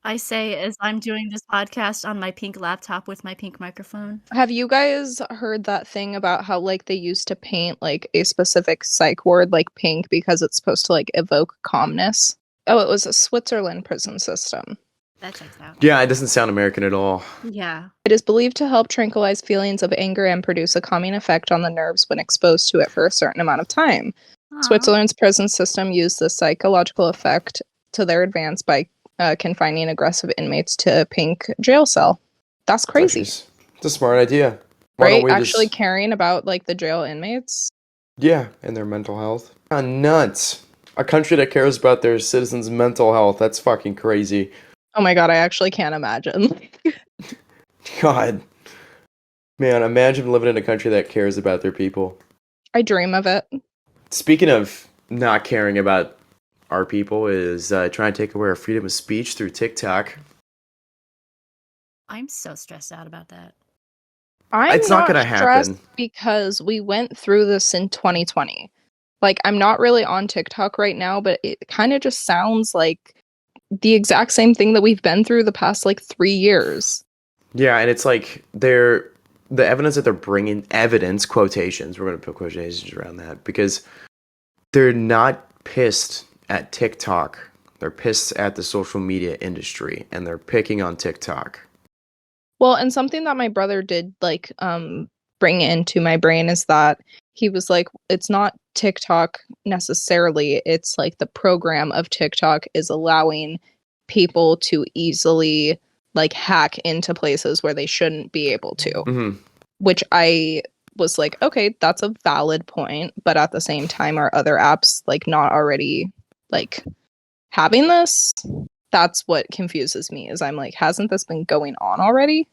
I say as I'm doing this podcast on my pink laptop with my pink microphone. Have you guys heard that thing about how like they used to paint like a specific psych ward like pink because it's supposed to like evoke calmness? Oh, it was a Switzerland prison system. That checks out. Yeah, it doesn't sound American at all. Yeah. It is believed to help tranquilize feelings of anger and produce a calming effect on the nerves when exposed to it for a certain amount of time. Aww. Switzerland's prison system used this psychological effect to their advance by confining aggressive inmates to a pink jail cell. That's crazy. It's a smart idea. Right? Actually caring about like the jail inmates. Yeah, and their mental health. Nuts. A country that cares about their citizens' mental health. That's fucking crazy. Oh my god, I actually can't imagine. God. Man, imagine living in a country that cares about their people. I dream of it. Speaking of not caring about our people, is trying to take away our freedom of speech through TikTok. I'm so stressed out about that. It's not gonna happen. Because we went through this in 2020. Like, I'm not really on TikTok right now, but it kind of just sounds like the exact same thing that we've been through the past, like, 3 years. Yeah, and it's like, the evidence that they're bringing, evidence, quotations, we're going to put quotations around that, because they're not pissed at TikTok. They're pissed at the social media industry, and they're picking on TikTok. Well, and something that my brother did, like, bring into my brain is that he was like, it's not TikTok necessarily, it's like the program of TikTok is allowing people to easily like hack into places where they shouldn't be able to. Mm-hmm. Which I was like, okay, that's a valid point, but at the same time, are other apps like not already like having this? That's what confuses me, is I'm like, hasn't this been going on already?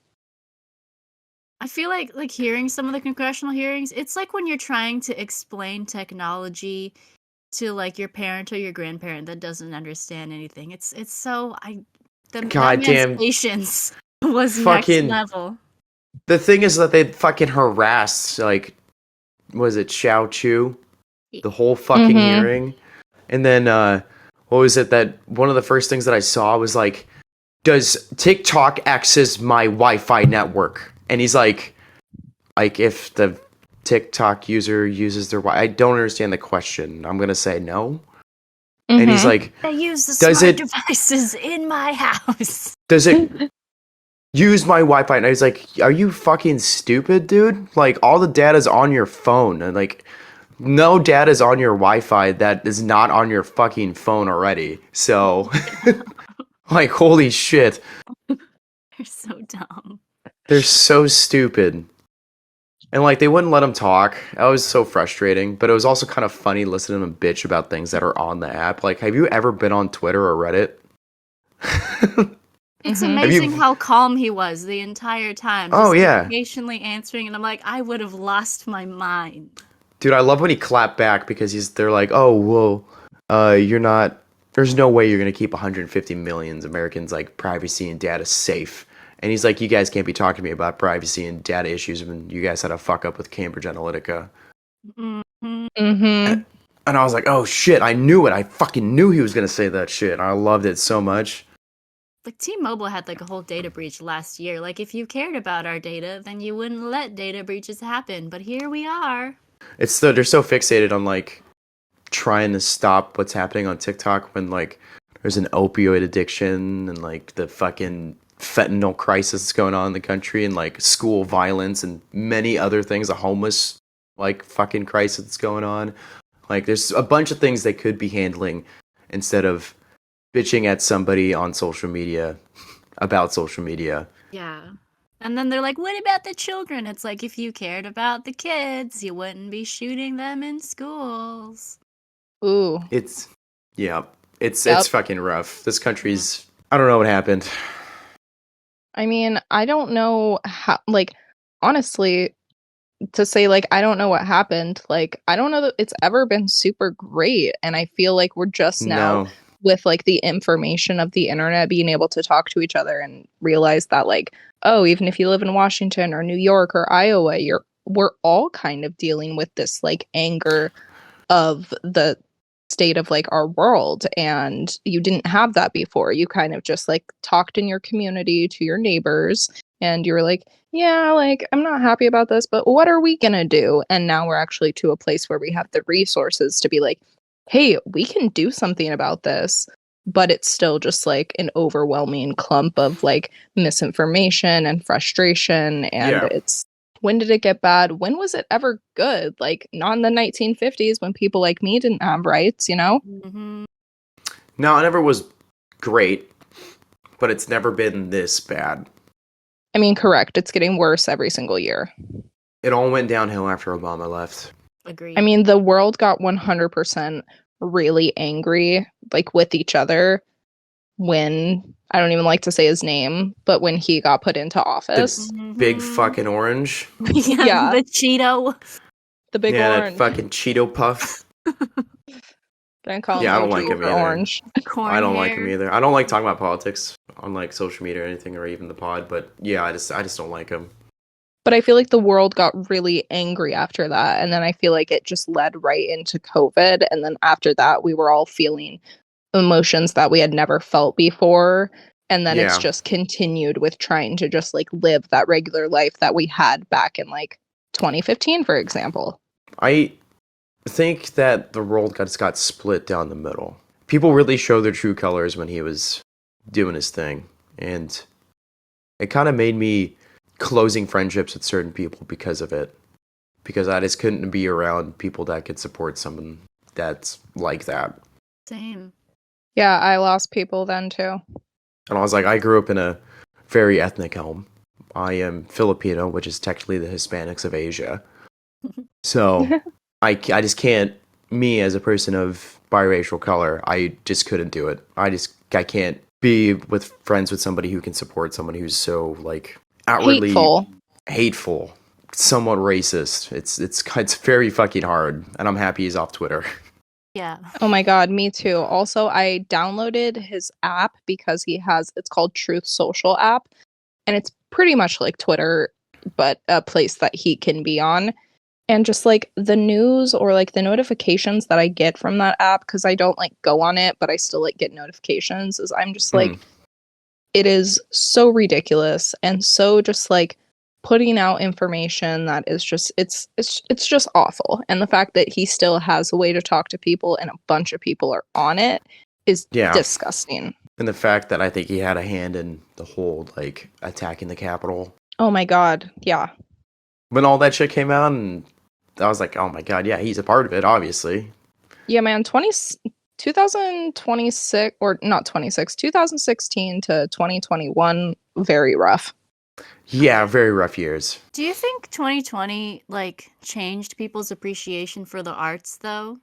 I feel like hearing some of the congressional hearings, it's like when you're trying to explain technology to like your parent or your grandparent that doesn't understand anything. It's so that man's patience was fucking next level. The thing is that they fucking harassed, like, was it Xiao Chu? The whole fucking hearing. And then, what was it that one of the first things that I saw was like, does TikTok access my Wi-Fi network? And he's like if the TikTok user uses their Wi-Fi, I don't understand the question. I'm going to say no. Mm-hmm. And he's like, I use the smart devices in my house. Does it use my Wi-Fi? And I was like, are you fucking stupid, dude? Like, all the data's on your phone. And like, no data's on your Wi-Fi that is not on your fucking phone already. So, like, holy shit. They're so dumb. They're so stupid. And, like, they wouldn't let him talk. That was so frustrating. But it was also kind of funny listening to him bitch about things that are on the app. Like, have you ever been on Twitter or Reddit? It's amazing how calm he was the entire time. Just yeah. Patiently answering. And I'm like, I would have lost my mind. Dude, I love when he clapped back because they're like, oh, well, you're not... There's no way you're going to keep 150 million Americans, like, privacy and data safe. And he's like, you guys can't be talking to me about privacy and data issues when you guys had a fuck up with Cambridge Analytica. Mm-hmm. And I was like, oh shit, I knew it. I fucking knew he was going to say that shit. And I loved it so much. Like, T-Mobile had like a whole data breach last year. Like, if you cared about our data, then you wouldn't let data breaches happen. But here we are. They're so fixated on like trying to stop what's happening on TikTok when like there's an opioid addiction and like the fucking fentanyl crisis going on in the country and like school violence and many other things, a homeless like fucking crisis that's going on. Like, there's a bunch of things they could be handling instead of bitching at somebody on social media about social media. Yeah. And then they're like, what about the children? It's like, if you cared about the kids, you wouldn't be shooting them in schools. Ooh. It's fucking rough. This country's, I don't know what happened. I mean, I don't know how, like, honestly, to say, like, I don't know what happened, like, I don't know that it's ever been super great, and I feel like we're just now with like the information of the internet, being able to talk to each other and realize that like, oh, even if you live in Washington or New York or Iowa, we're all kind of dealing with this like anger of the state of like our world, and you didn't have that before. You kind of just like talked in your community to your neighbors, and you were like, yeah, like I'm not happy about this, but what are we gonna do? And now we're actually to a place where we have the resources to be like, hey, we can do something about this. But it's still just like an overwhelming clump of like misinformation and frustration. And Yeah. it's, when did it get bad? When was it ever good? Like, not in the 1950s when people like me didn't have rights, you know? Mm-hmm. No, it never was great, but it's never been this bad. I mean, correct. It's getting worse every single year. It all went downhill after Obama left. Agreed. I mean, the world got 100% really angry, like with each other, when, I don't even like to say his name, but when he got put into office. Big fucking orange. Yeah. The Cheeto. The big Yeah, orange. that fucking Cheeto puff. Gonna call Yeah, I him don't OG like him for either. orange. Corn I don't hair. like him either. I don't like talking about politics on like social media or anything, or even the pod. But yeah, I just don't like him. But I feel like the world got really angry after that, and then I feel like it just led right into COVID, and then after that, we were all feeling emotions that we had never felt before, and then it's Yeah. just continued with trying to just like live that regular life that we had back in like 2015, for example. I think that the world just got split down the middle. People really showed their true colors when he was doing his thing, and it kind of made me closing friendships with certain people because of it. Because I just couldn't be around people that could support someone that's like that. Same. Yeah, I lost people then too. And I was like, I grew up in a very ethnic home. I am Filipino, which is technically the Hispanics of Asia. So I just can't, me as a person of biracial color, I just couldn't do it. I can't be with friends with somebody who can support someone who's so like outwardly hateful, somewhat racist. It's very fucking hard, and I'm happy he's off Twitter. Yeah. Oh my god, me too. Also, I downloaded his app because it's called Truth Social app, and it's pretty much like Twitter, but a place that he can be on. And just like the news or like the notifications that I get from that app, because I don't like go on it, but I still like get notifications, is I'm just like, it is so ridiculous and so just like putting out information that is just it's just awful. And the fact that he still has a way to talk to people and a bunch of people are on it is disgusting. And the fact that I think he had a hand in the whole like attacking the Capitol. Oh my god, yeah. When all that shit came out, and I was like, oh my god, yeah, he's a part of it, obviously. Yeah, man, 2026, or not 26, 2016 to 2021, very rough. Yeah, very rough years. Do you think 2020 like changed people's appreciation for the arts though?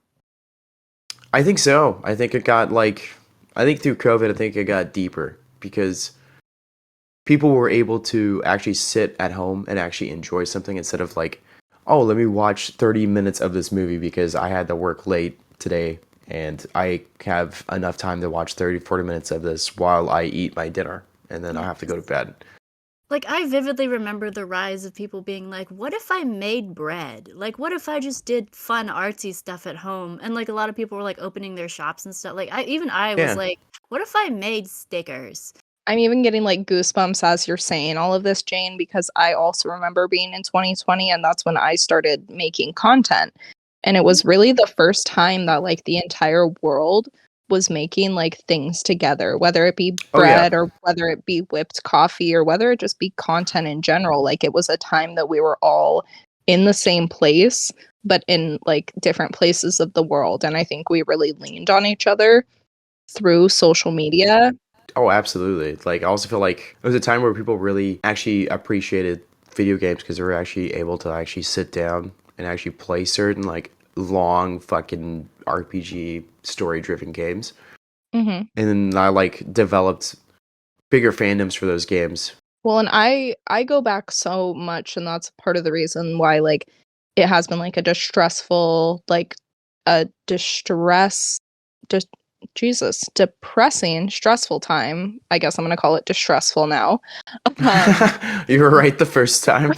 I think so. I think it got I think through COVID, I think it got deeper because people were able to actually sit at home and actually enjoy something instead of like, oh, let me watch 30 minutes of this movie because I had to work late today and I have enough time to watch 30, 40 minutes of this while I eat my dinner and then I have to go to bed. Like, I vividly remember the rise of people being like, what if I made bread? Like, what if I just did fun, artsy stuff at home? And, like, a lot of people were, like, opening their shops and stuff. Like, I was like, what if I made stickers? I'm even getting, like, goosebumps as you're saying all of this, Jane, because I also remember being in 2020, and that's when I started making content. And it was really the first time that, like, the entire world was making like things together, whether it be bread or whether it be whipped coffee or whether it just be content in general. Like, it was a time that we were all in the same place, but in like different places of the world. And I think we really leaned on each other through social media. Oh, absolutely. Like, I also feel like it was a time where people really actually appreciated video games because they were actually able to actually sit down and actually play certain like long fucking RPG story driven games. Mm-hmm. And then I like developed bigger fandoms for those games. Well, and I go back so much, and that's part of the reason why like it has been like a distressful, like a Jesus, depressing, stressful time. I guess I'm going to call it distressful now. Um, You were right the first time.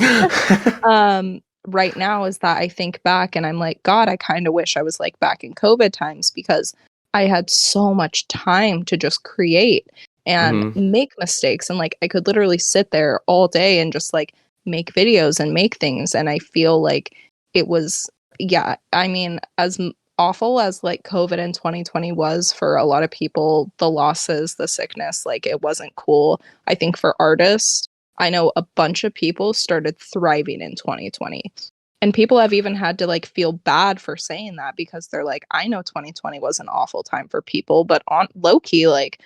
right now is that I think back and I'm like, God, I kind of wish I was like back in COVID times because I had so much time to just create and Hmm. make mistakes. And like, I could literally sit there all day and just like make videos and make things. And I feel like it was, yeah, I mean, awful as like COVID in 2020 was for a lot of people, the losses, the sickness, like it wasn't cool. I think for artists, I know a bunch of people started thriving in 2020. And people have even had to like feel bad for saying that because they're like, I know 2020 was an awful time for people, but on low key, like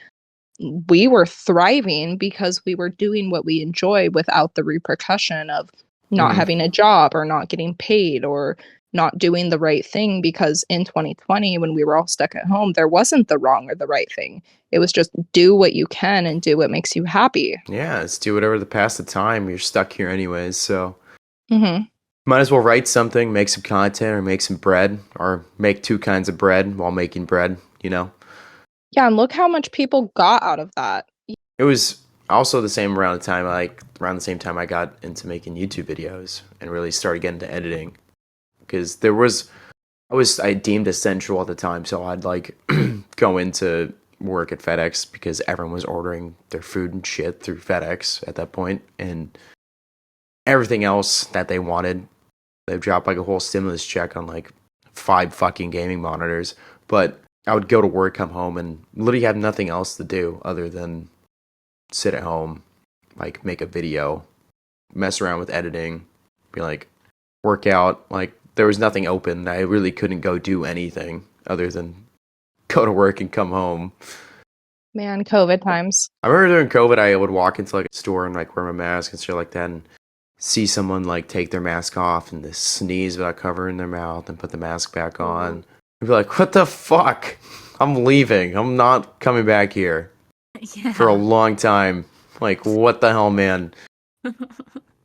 we were thriving because we were doing what we enjoy without the repercussion of not Hmm. having a job or not getting paid or not doing the right thing. Because in 2020, when we were all stuck at home, there wasn't the wrong or the right thing. It was just do what you can and do what makes you happy. Yeah, let's do whatever to pass the time. You're stuck here anyways, so Mm-hmm. might as well write something, make some content, or make some bread, or make two kinds of bread while making bread, you know? Yeah, and look how much people got out of that. It was also the same around the time, around the same time I got into making YouTube videos and really started getting into editing. Because I deemed essential at the time, so I'd like go into work at FedEx because everyone was ordering their food and shit through FedEx at that point, and everything else that they wanted, they've dropped like a whole stimulus check on like 5 fucking gaming monitors. But I would go to work, come home, and literally have nothing else to do other than sit at home, like make a video, mess around with editing, be like work out. Like there was nothing open. I really couldn't go do anything other than go to work and come home. Man, COVID times. I remember during COVID, I would walk into like a store and like wear my mask and shit like that, and see someone like take their mask off and they sneeze without covering their mouth and put the mask back on. I'd be like, what the fuck? I'm leaving. I'm not coming back here Yeah. for a long time. Like, what the hell, man?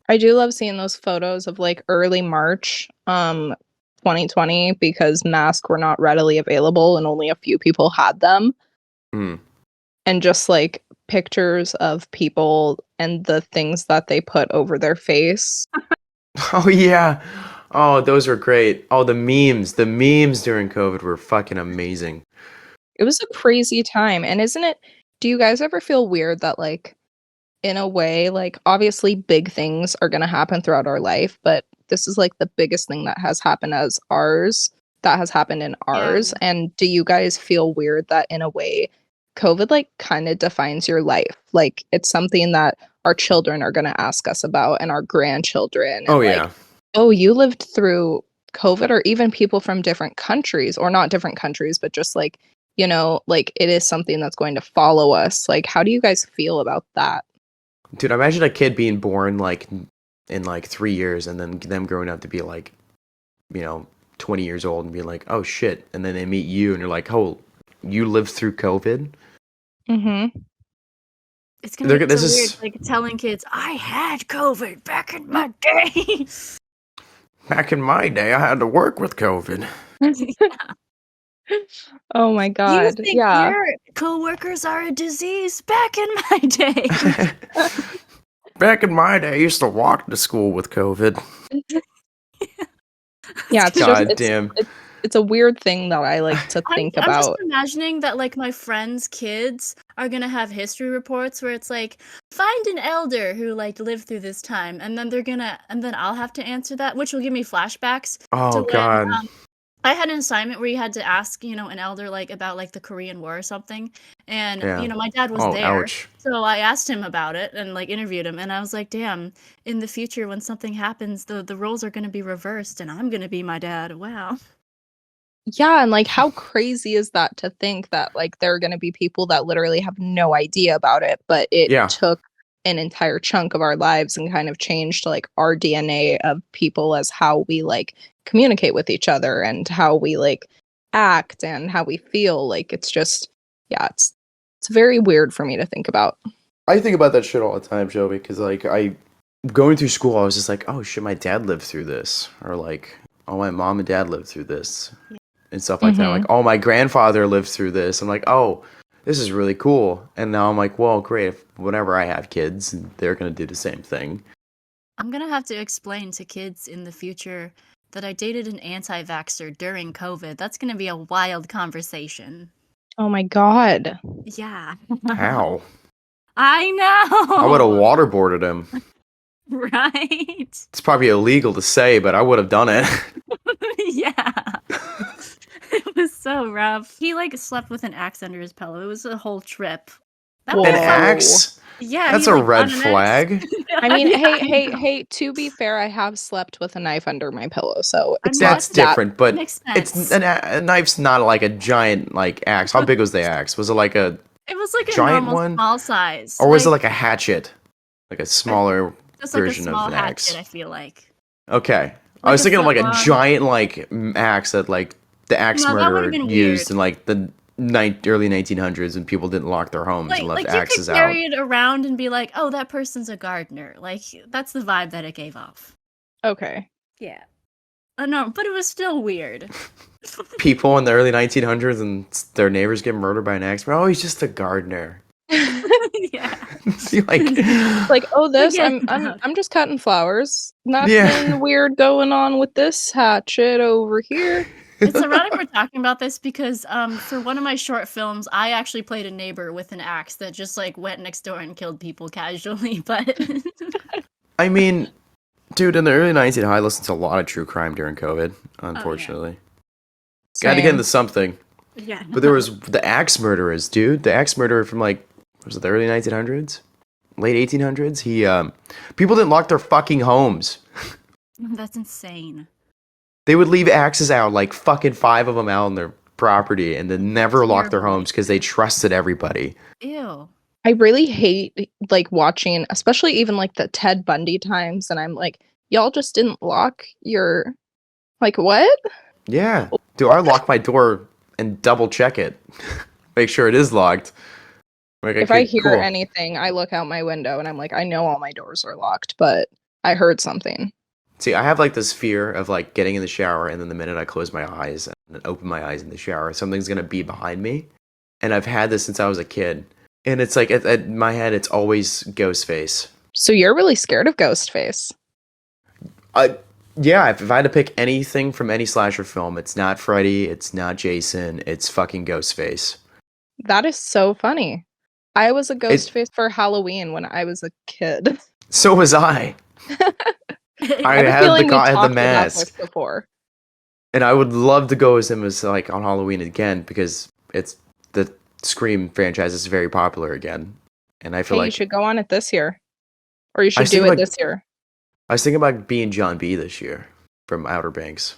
I do love seeing those photos of like early March 2020 because masks were not readily available and only a few people had them. Hmm. And just like pictures of people and the things that they put over their face. Oh yeah. Oh, those were great. Oh, the memes. The memes during COVID were fucking amazing. It was a crazy time. And isn't it, do you guys ever feel weird that like in a way, like obviously big things are going to happen throughout our life, but this is like the biggest thing that has happened that has happened in ours. Yeah. And do you guys feel weird that in a way COVID like kind of defines your life? Like it's something that our children are going to ask us about and our grandchildren and Oh like, yeah. oh, you lived through COVID, or even people from different countries, or not different countries, but just like, you know, like it is something that's going to follow us. Like, how do you guys feel about that? Dude, imagine a kid being born like in like 3 years and then them growing up to be like, 20 years old and being like, oh shit. And then they meet you and you're like, oh, you lived through COVID? Mm-hmm. It's gonna be so This weird, is like telling kids, I had COVID back in my day. back in my day, I had to work with COVID. Oh my You God. think Yeah. your coworkers are a disease? Back in my day. Back in my day, I used to walk to school with COVID. Yeah, it's just God damn. it's a weird thing that I like to think I'm just about. imagining that like my friends' kids are gonna have history reports where it's like, find an elder who like lived through this time, and then I'll have to answer that, which will give me flashbacks Oh to when God. I had an assignment where you had to ask, an elder like about like the Korean War or something, and Yeah. my dad was Oh, there, ouch. so I asked him about it and like interviewed him, and I was like, damn, in the future when something happens, the roles are gonna be reversed, and I'm gonna be my dad. Wow. Yeah, and like how crazy is that to think that like there are going to be people that literally have no idea about it, but it Yeah. took an entire chunk of our lives and kind of changed like our DNA of people as how we like communicate with each other and how we like act and how we feel. Like it's just yeah, it's very weird for me to think about. I think about that shit all the time, Shelby, because like going through school, I was just like, oh shit, my dad lived through this, or like, oh, my mom and dad lived through this, and stuff like that. Mhm. Like, oh, my grandfather lived through this. I'm like, oh, this is really cool. And now I'm like, well, great. If whenever I have kids, they're gonna do the same thing. I'm gonna have to explain to kids in the future that I dated an anti-vaxxer during COVID. That's gonna be a wild conversation. Oh my god. Yeah. How? I know. I would have waterboarded him. Right. It's probably illegal to say, but I would have done it. Yeah. It was so rough. He like slept with an axe under his pillow. It was a whole trip. That Whoa. was An fun. axe? Yeah, That's he, a like, red got an axe. flag. I mean, Yeah, hey, to be fair, I have slept with a knife under my pillow, so I it's mean, not That's that. different, but makes it's sense. a knife's not like a giant like axe. How big was the axe? Was it like a It was like a giant normal one? small size. Or was it like a hatchet? Like a smaller just like a version small of an axe? hatchet, I feel like. Okay. I Like was a thinking of like a foot long. giant like axe that like the axe No, that would've murderer been used weird. in like the early 1900s when people didn't lock their homes and left Like you axes could out. carry it around and be like, oh, that person's a gardener. Like that's the vibe that it gave off. Okay. Yeah. No, but it was still weird. People in the early 1900s and their neighbors get murdered by an axe. Oh, he's just a gardener. Yeah. See, like, Like, oh, this Forget I'm just cutting flowers. Nothing Yeah. weird going on with this hatchet over here. It's ironic we're talking about this because for one of my short films, I actually played a neighbor with an axe that just like went next door and killed people casually. But I mean, dude, in the early 1900s, I listened to a lot of true crime during COVID, unfortunately. Got to get into something. yeah, But there was the axe murderers, dude. The axe murderer from like, was it the early 1900s? Late 1800s? He, people didn't lock their fucking homes. that's insane. They would leave axes out, like fucking 5 of them out on their property, and then never lock their Terrible. homes because they trusted everybody. Ew. I really hate like watching, especially even like the Ted Bundy times, and I'm like, y'all just didn't lock your like what? Yeah. Dude, I lock my door and double check it. Make sure it is locked. Like, If okay, I hear cool. anything, I look out my window and I'm like, I know all my doors are locked, but I heard something. See, I have like this fear of like getting in the shower, and then the minute I close my eyes and then open my eyes in the shower, something's gonna be behind me. And I've had this since I was a kid. And it's like at my head, it's always Ghostface. So you're really scared of Ghostface. Yeah, if I had to pick anything from any slasher film, it's not Freddy, it's not Jason, it's fucking Ghostface. That is so funny. I was a Ghostface for Halloween when I was a kid. So was I. I have a had feeling the we guy, had talked the about this mask, before. and I would love to go as him as like on Halloween again because it's the Scream franchise is very popular again, and I Hey, feel you like should go on it this year. Or you I should think do it like- this year. I was thinking about being John B this year from Outer Banks.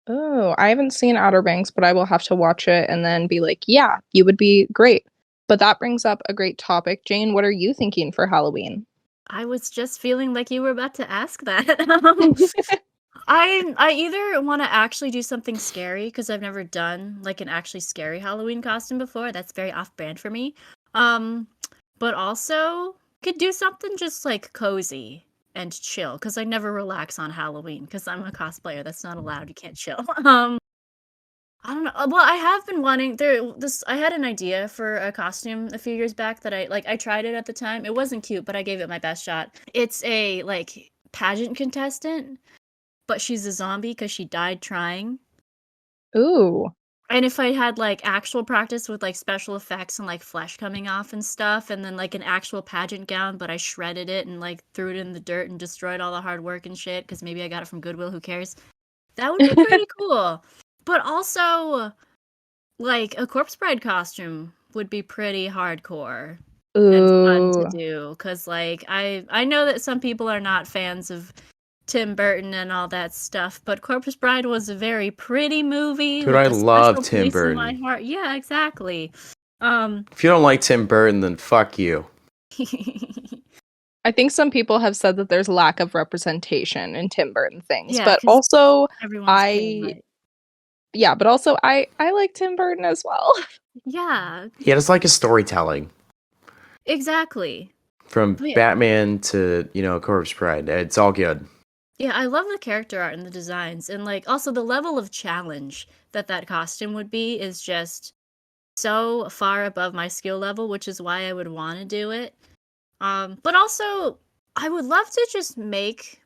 Oh, I haven't seen Outer Banks, but I will have to watch it and then be like, yeah, you would be great. But that brings up a great topic. Jane, what are you thinking for Halloween? I was just feeling like you were about to ask that. I either want to actually do something scary because I've never done like an actually scary Halloween costume before. That's very off-brand for me. But also could do something just like cozy and chill because I never relax on Halloween because I'm a cosplayer. That's not allowed. You can't chill. I don't know. Well, I have been wanting I had an idea for a costume a few years back that I tried it at the time. It wasn't cute, but I gave it my best shot. It's a like pageant contestant, but she's a zombie because she died trying. Ooh. And if I had like actual practice with like special effects and like flesh coming off and stuff, and then like an actual pageant gown, but I shredded it and like threw it in the dirt and destroyed all the hard work and shit because maybe I got it from Goodwill, who cares? That would be pretty cool. But also, like, a Corpse Bride costume would be pretty hardcore and fun to Ooh. do. Because, like, I know that some people are not fans of Tim Burton and all that stuff, but Corpse Bride was a very pretty movie. Dude, with I a love special Tim place in Burton. my heart. Yeah, exactly. If you don't like Tim Burton, then fuck you. I think some people have said that there's lack of representation in Tim Burton things, Yeah, but 'cause also everyone's I like Tim Burton as well. Yeah, Yeah, it's like his storytelling. exactly. From Oh, yeah. Batman to, Corpse Bride. It's all good. Yeah, I love the character art and the designs, and like also the level of challenge that costume would be is just so far above my skill level, which is why I would want to do it. But also I would love to just make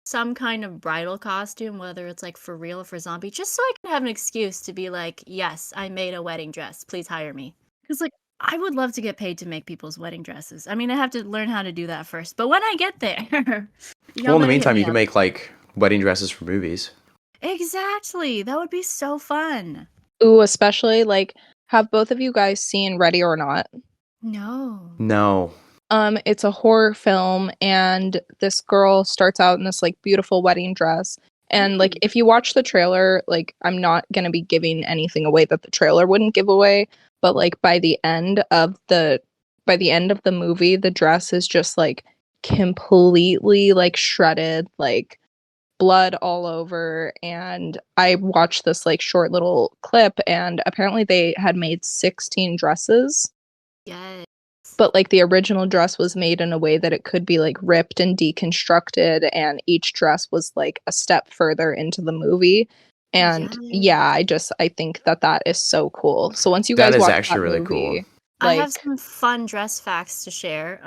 some kind of bridal costume, whether it's like for real or for zombie, just so I can have an excuse to be like, yes, I made a wedding dress. Please hire me. Because like I would love to get paid to make people's wedding dresses. I mean, I have to learn how to do that first. But when I get there, Well, y'all in the better hit meantime, me you can up. make like wedding dresses for movies. Exactly. That would be so fun. Ooh, especially like, have both of you guys seen Ready or Not? No. No. It's a horror film, and this girl starts out in this like beautiful wedding dress. And like, Ooh. if you watch the trailer, like, I'm not gonna be giving anything away that the trailer wouldn't give away, but like by the end of the movie, the dress is just like completely like shredded, like blood all over. And I watched this like short little clip, and apparently they had made 16 dresses, Yes. but like the original dress was made in a way that it could be like ripped and deconstructed, and each dress was like a step further into the movie. And Yes. yeah, I think that is so cool. So once you That guys is watch actually that really cool. movie, I have like, some fun dress facts to share.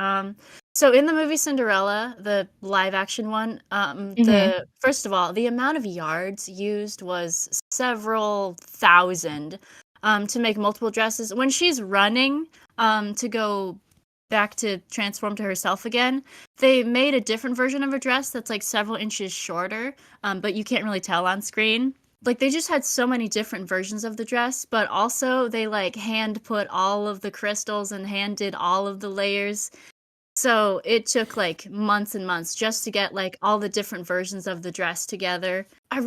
So in the movie Cinderella, the live action one, the first of all, the amount of yards used was several thousand, to make multiple dresses. When she's running, to go back to transform to herself again, they made a different version of her dress that's like several inches shorter, but you can't really tell on screen. Like they just had so many different versions of the dress, but also they like hand put all of the crystals and hand did all of the layers. So it took like months and months just to get like all the different versions of the dress together. I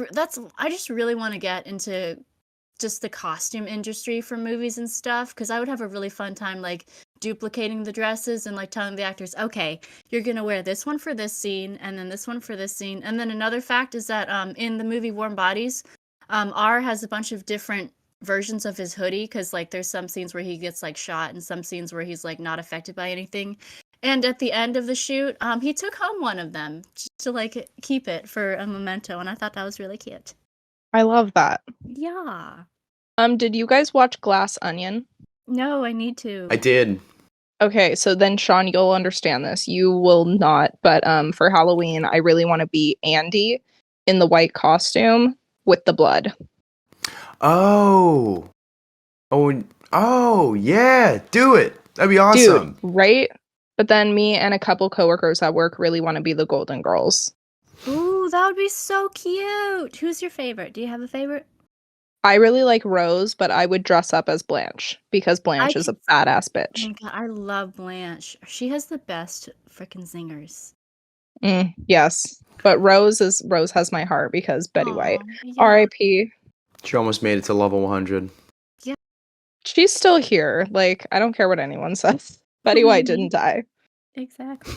just really want to get into just the costume industry for movies and stuff, because I would have a really fun time like duplicating the dresses and like telling the actors, okay, you're gonna wear this one for this scene and then this one for this scene. And then another fact is that in the movie Warm Bodies, R has a bunch of different versions of his hoodie, because like there's some scenes where he gets like shot and some scenes where he's like not affected by anything. And at the end of the shoot, he took home one of them just to like keep it for a memento, and I thought that was really cute. I love that. Yeah. Did you guys watch Glass Onion? No, I need to. I did. Okay, so then Sean, you'll understand this. You will not, but for Halloween, I really want to be Andy in the white costume with the blood. Oh. Oh, yeah. Do it. That'd be awesome. Dude, right? But then me and a couple coworkers at work really want to be the Golden Girls. Ooh, that would be so cute. Who's your favorite? Do you have a favorite? I really like Rose, but I would dress up as Blanche because Blanche is a badass Oh bitch. my God, I love Blanche. She has the best freaking singers. Yes, but Rose has my heart because Betty White. Yeah. R.I.P. She almost made it to level 100. Yeah. She's still here. Like, I don't care what anyone says. Betty White didn't die. Exactly.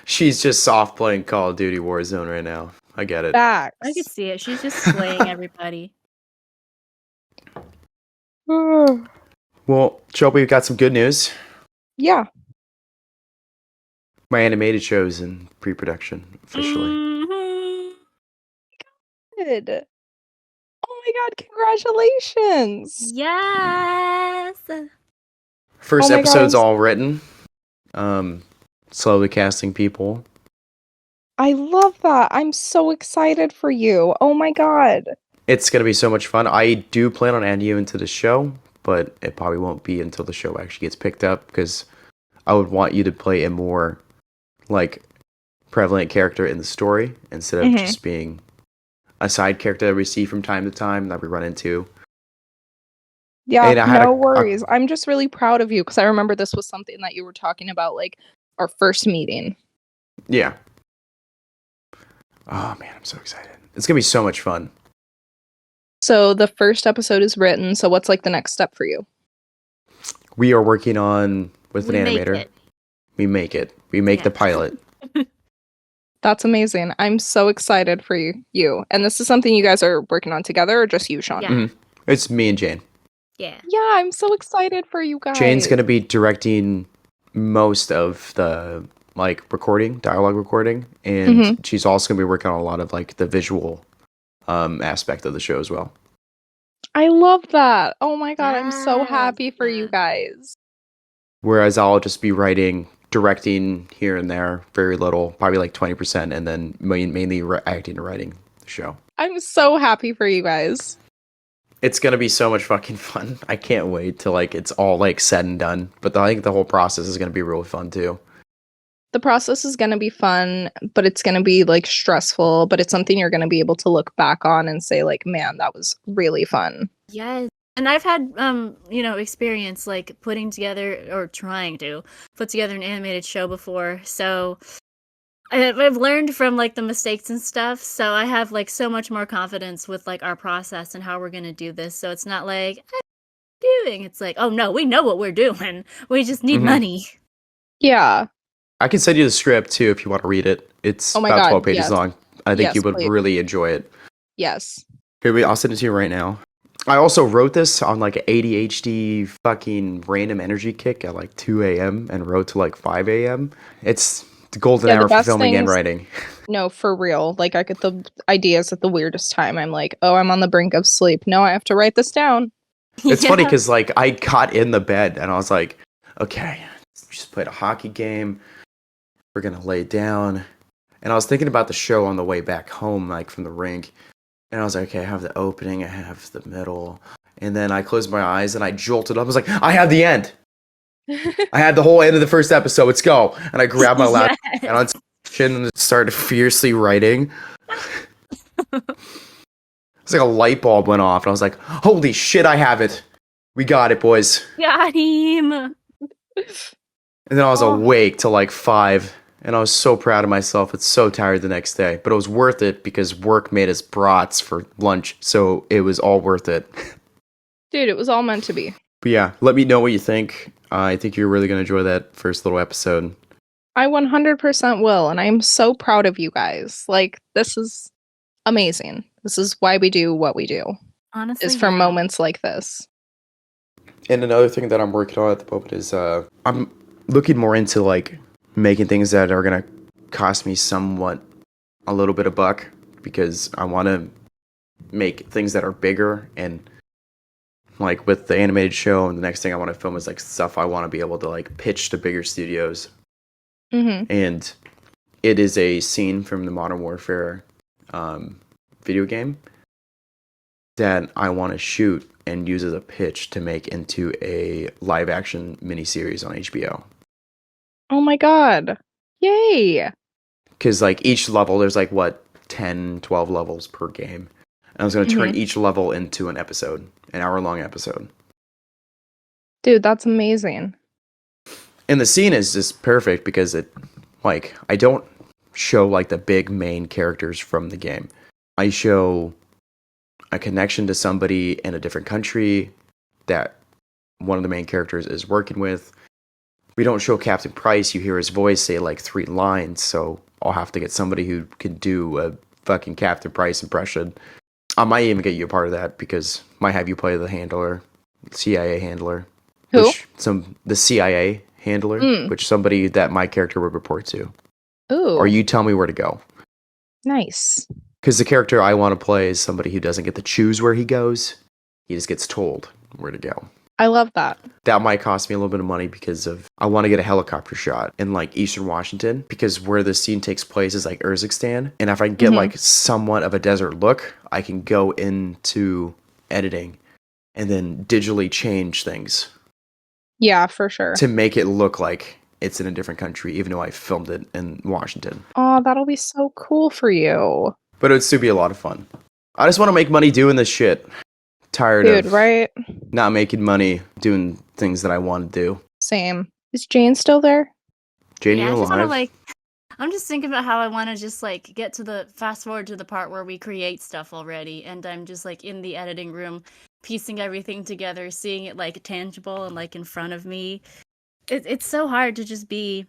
She's just soft playing Call of Duty Warzone right now. I get it. Facts. I could see it. She's just slaying everybody. Well, Shelby, we've got some good news. Yeah. My animated show's in pre-production officially. Mhm. Good. Oh my God, congratulations. Yes. First Oh my episode's God, all written. Slowly casting people. I love that. I'm so excited for you. Oh my God. It's gonna be so much fun. I do plan on adding you into the show, but it probably won't be until the show actually gets picked up, because I would want you to play a more like prevalent character in the story instead of just being a side character that we see from time to time that we run into. Yeah, And I had no worries. I'm just really proud of you because I remember this was something that you were talking about, like our first meeting. Yeah. Oh man, I'm so excited. It's gonna be so much fun. So the first episode is written. So what's like the next step for you? We are working on with We an make animator. it. We make it. We make the pilot. That's amazing. I'm so excited for you. And this is something you guys are working on together, or just you, Sean? Yeah. Mhm. It's me and Jane. Yeah. Yeah, I'm so excited for you guys. Jane's gonna be directing most of the like dialogue recording, and Mhm. she's also gonna be working on a lot of like the visual aspect of the show as well. I love that. Oh my god, I'm so Yes, happy for you yeah. guys. Whereas I'll just be writing, directing here and there, very little, probably like 20%, and then mainly acting and writing the show. I'm so happy for you guys. It's gonna be so much fucking fun. I can't wait till like it's all like said and done. But I think the whole process is gonna be really fun too. The process is going to be fun, but it's going to be like stressful, but it's something you're going to be able to look back on and say like, man, that was really fun. Yes. And I've had experience like putting together or trying to put together an animated show before. So I've learned from like the mistakes and stuff. So I have like so much more confidence with like our process and how we're going to do this. So it's not like doing. It's like, oh no, we know what we're doing. We just need money. Yeah. I can send you the script too if you want to read it. It's Oh my about God, 12 pages yes. long. I think Yes, you would please. really enjoy it. Yes. Here, I'll send it to you right now. I also wrote this on like an ADHD fucking random energy kick at like 2 a.m. and wrote to like 5 a.m. It's the golden Yeah, the hour for best filming and things- writing. No, for real. Like I get the ideas at the weirdest time. I'm like, oh, I'm on the brink of sleep. No, I have to write this down. It's funny because like I got in the bed and I was like, okay, just played a hockey game. We're gonna lay down. And I was thinking about the show on the way back home, like from the rink. And I was like, okay, I have the opening, I have the middle. And then I closed my eyes and I jolted up. I was like, I have the end. I had the whole end of the first episode. Let's go. And I grabbed my laptop and on chin and started fiercely writing. It's like a light bulb went off. And I was like, holy shit, I have it. We got it, boys. Got him. And then I was awake till like 5. And I was so proud of myself. It's so tired the next day. But it was worth it because work made us brats for lunch. So it was all worth it. Dude, it was all meant to be. But yeah, let me know what you think. I think you're really going to enjoy that first little episode. I 100% will. And I'm so proud of you guys. Like, this is amazing. This is why we do what we do. Honestly, Is for moments like this. And another thing that I'm working on at the moment is I'm looking more into like making things that are going to cost me somewhat a little bit of buck because I want to make things that are bigger and like with the animated show and the next thing I want to film is like stuff I want to be able to like pitch to bigger studios. Mm-hmm. And it is a scene from the Modern Warfare video game that I want to shoot and use as a pitch to make into a live action miniseries on HBO. Oh my god. Yay. Because like each level, there's like what, 10, 12 levels per game. And I was going to turn each level into an episode, an hour-long episode. Dude, that's amazing. And the scene is just perfect because it, like, I don't show like the big main characters from the game. I show a connection to somebody in a different country that one of the main characters is working with. We don't show Captain Price. You hear his voice say like 3 lines, so I'll have to get somebody who can do a fucking Captain Price impression. I might even get you a part of that because might have you play the handler, CIA handler. Who? The CIA handler, which somebody that my character would report to. Ooh. Or you tell me where to go. Nice. Because the character I want to play is somebody who doesn't get to choose where he goes. He just gets told where to go. I love that. That might cost me a little bit of money because of I want to get a helicopter shot in like Eastern Washington because where the scene takes place is like Urzikstan. And if I get like somewhat of a desert look, I can go into editing and then digitally change things. Yeah, for sure. To make it look like it's in a different country, even though I filmed it in Washington. Oh, that'll be so cool for you. But it would still be a lot of fun. I just want to make money doing this shit. Tired of right? not making money doing things that I want to do. Same. Is Jane still there? Jane, Yeah, you I just want to alive? I'm just thinking about how I want to just like get to the fast forward to the part where we create stuff already, and I'm just like in the editing room, piecing everything together, seeing it like tangible and like in front of me. It's so hard to just be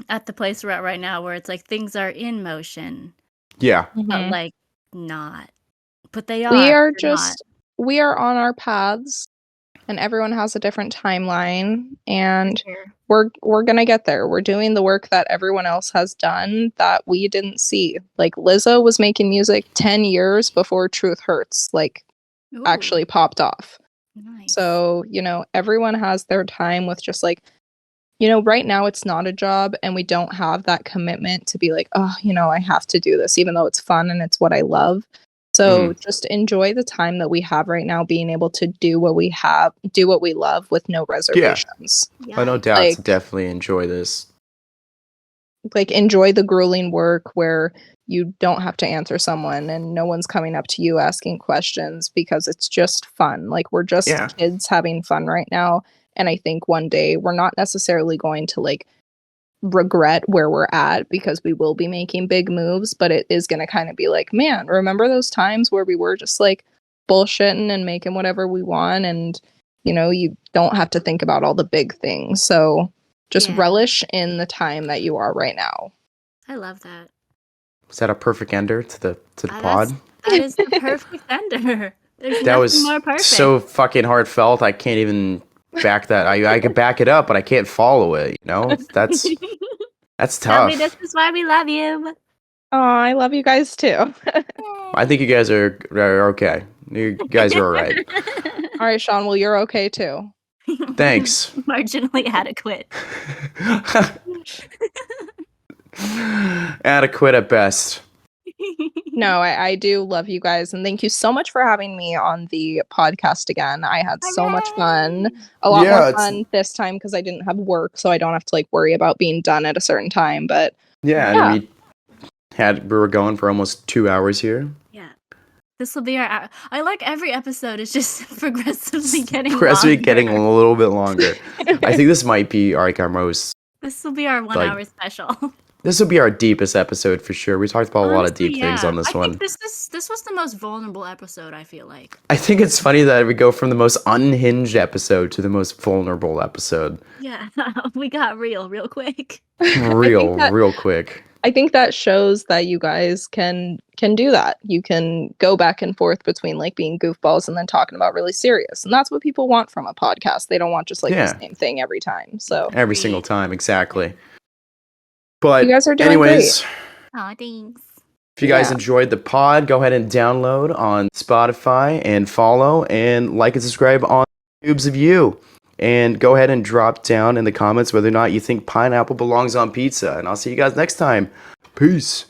at the place we're at right now, where it's like things are in motion, Yeah. but like not. But they are. We are they're not. just we are on our paths and everyone has a different timeline, and Sure. we're gonna get there. We're doing the work that everyone else has done that we didn't see. Like Lizzo was making music 10 years before Truth Hurts like Ooh, actually popped off. nice. So, everyone has their time with just like, right now it's not a job and we don't have that commitment to be like, oh, I have to do this, even though it's fun and it's what I love. So just enjoy the time that we have right now, being able to do what we love with no reservations. I no Yeah. doubt Like- to definitely enjoy this. Like enjoy the grueling work where you don't have to answer someone and no one's coming up to you asking questions, because it's just fun. Like we're just Yeah. kids having fun right now. And I think one day we're not necessarily going to like regret where we're at, because we will be making big moves, but it is going to kind of be like, man, remember those times where we were just like bullshitting and making whatever we want, and you don't have to think about all the big things. So just Yeah. relish in the time that you are right now. I love that. Is that a perfect ender to the Ah, pod? That is the perfect ender. There's That nothing was more perfect. so fucking heartfelt. I can't even back that. I could back it up, but I can't follow it. That's tough. Shelby, this is why we love you. Oh, I love you guys too. I think you guys are okay. You guys are all right. All right, Sean, well, you're okay too. Thanks. Marginally adequate. Adequate at best. No, I do love you guys, and thank you so much for having me on the podcast again. I had so much fun. A lot Yeah, more it's- fun this time because I didn't have work, so I don't have to like worry about being done at a certain time. But Yeah, Yeah. and we were going for almost 2 hours here. Yeah. This will be our. I like every episode is just progressively getting Progressively longer. getting a little bit longer. I think this might be our most. This will be our 1 Like- hour special. This will be our deepest episode for sure. We talked about a lot of Honestly, deep things on this I one. think this was the most vulnerable episode, I feel like. I think it's funny that we go from the most unhinged episode to the most vulnerable episode. Yeah. We got real quick. Real quick. I think that shows that you guys can do that. You can go back and forth between like being goofballs and then talking about really serious, and that's what people want from a podcast. They don't want just like Yeah. the same thing every time. So Every single time, exactly. But you guys are doing anyways, Aw, thanks. if you guys Yeah. enjoyed the pod, go ahead and download on Spotify and follow and like and subscribe on Tubes of You. And go ahead and drop down in the comments whether or not you think pineapple belongs on pizza. And I'll see you guys next time. Peace.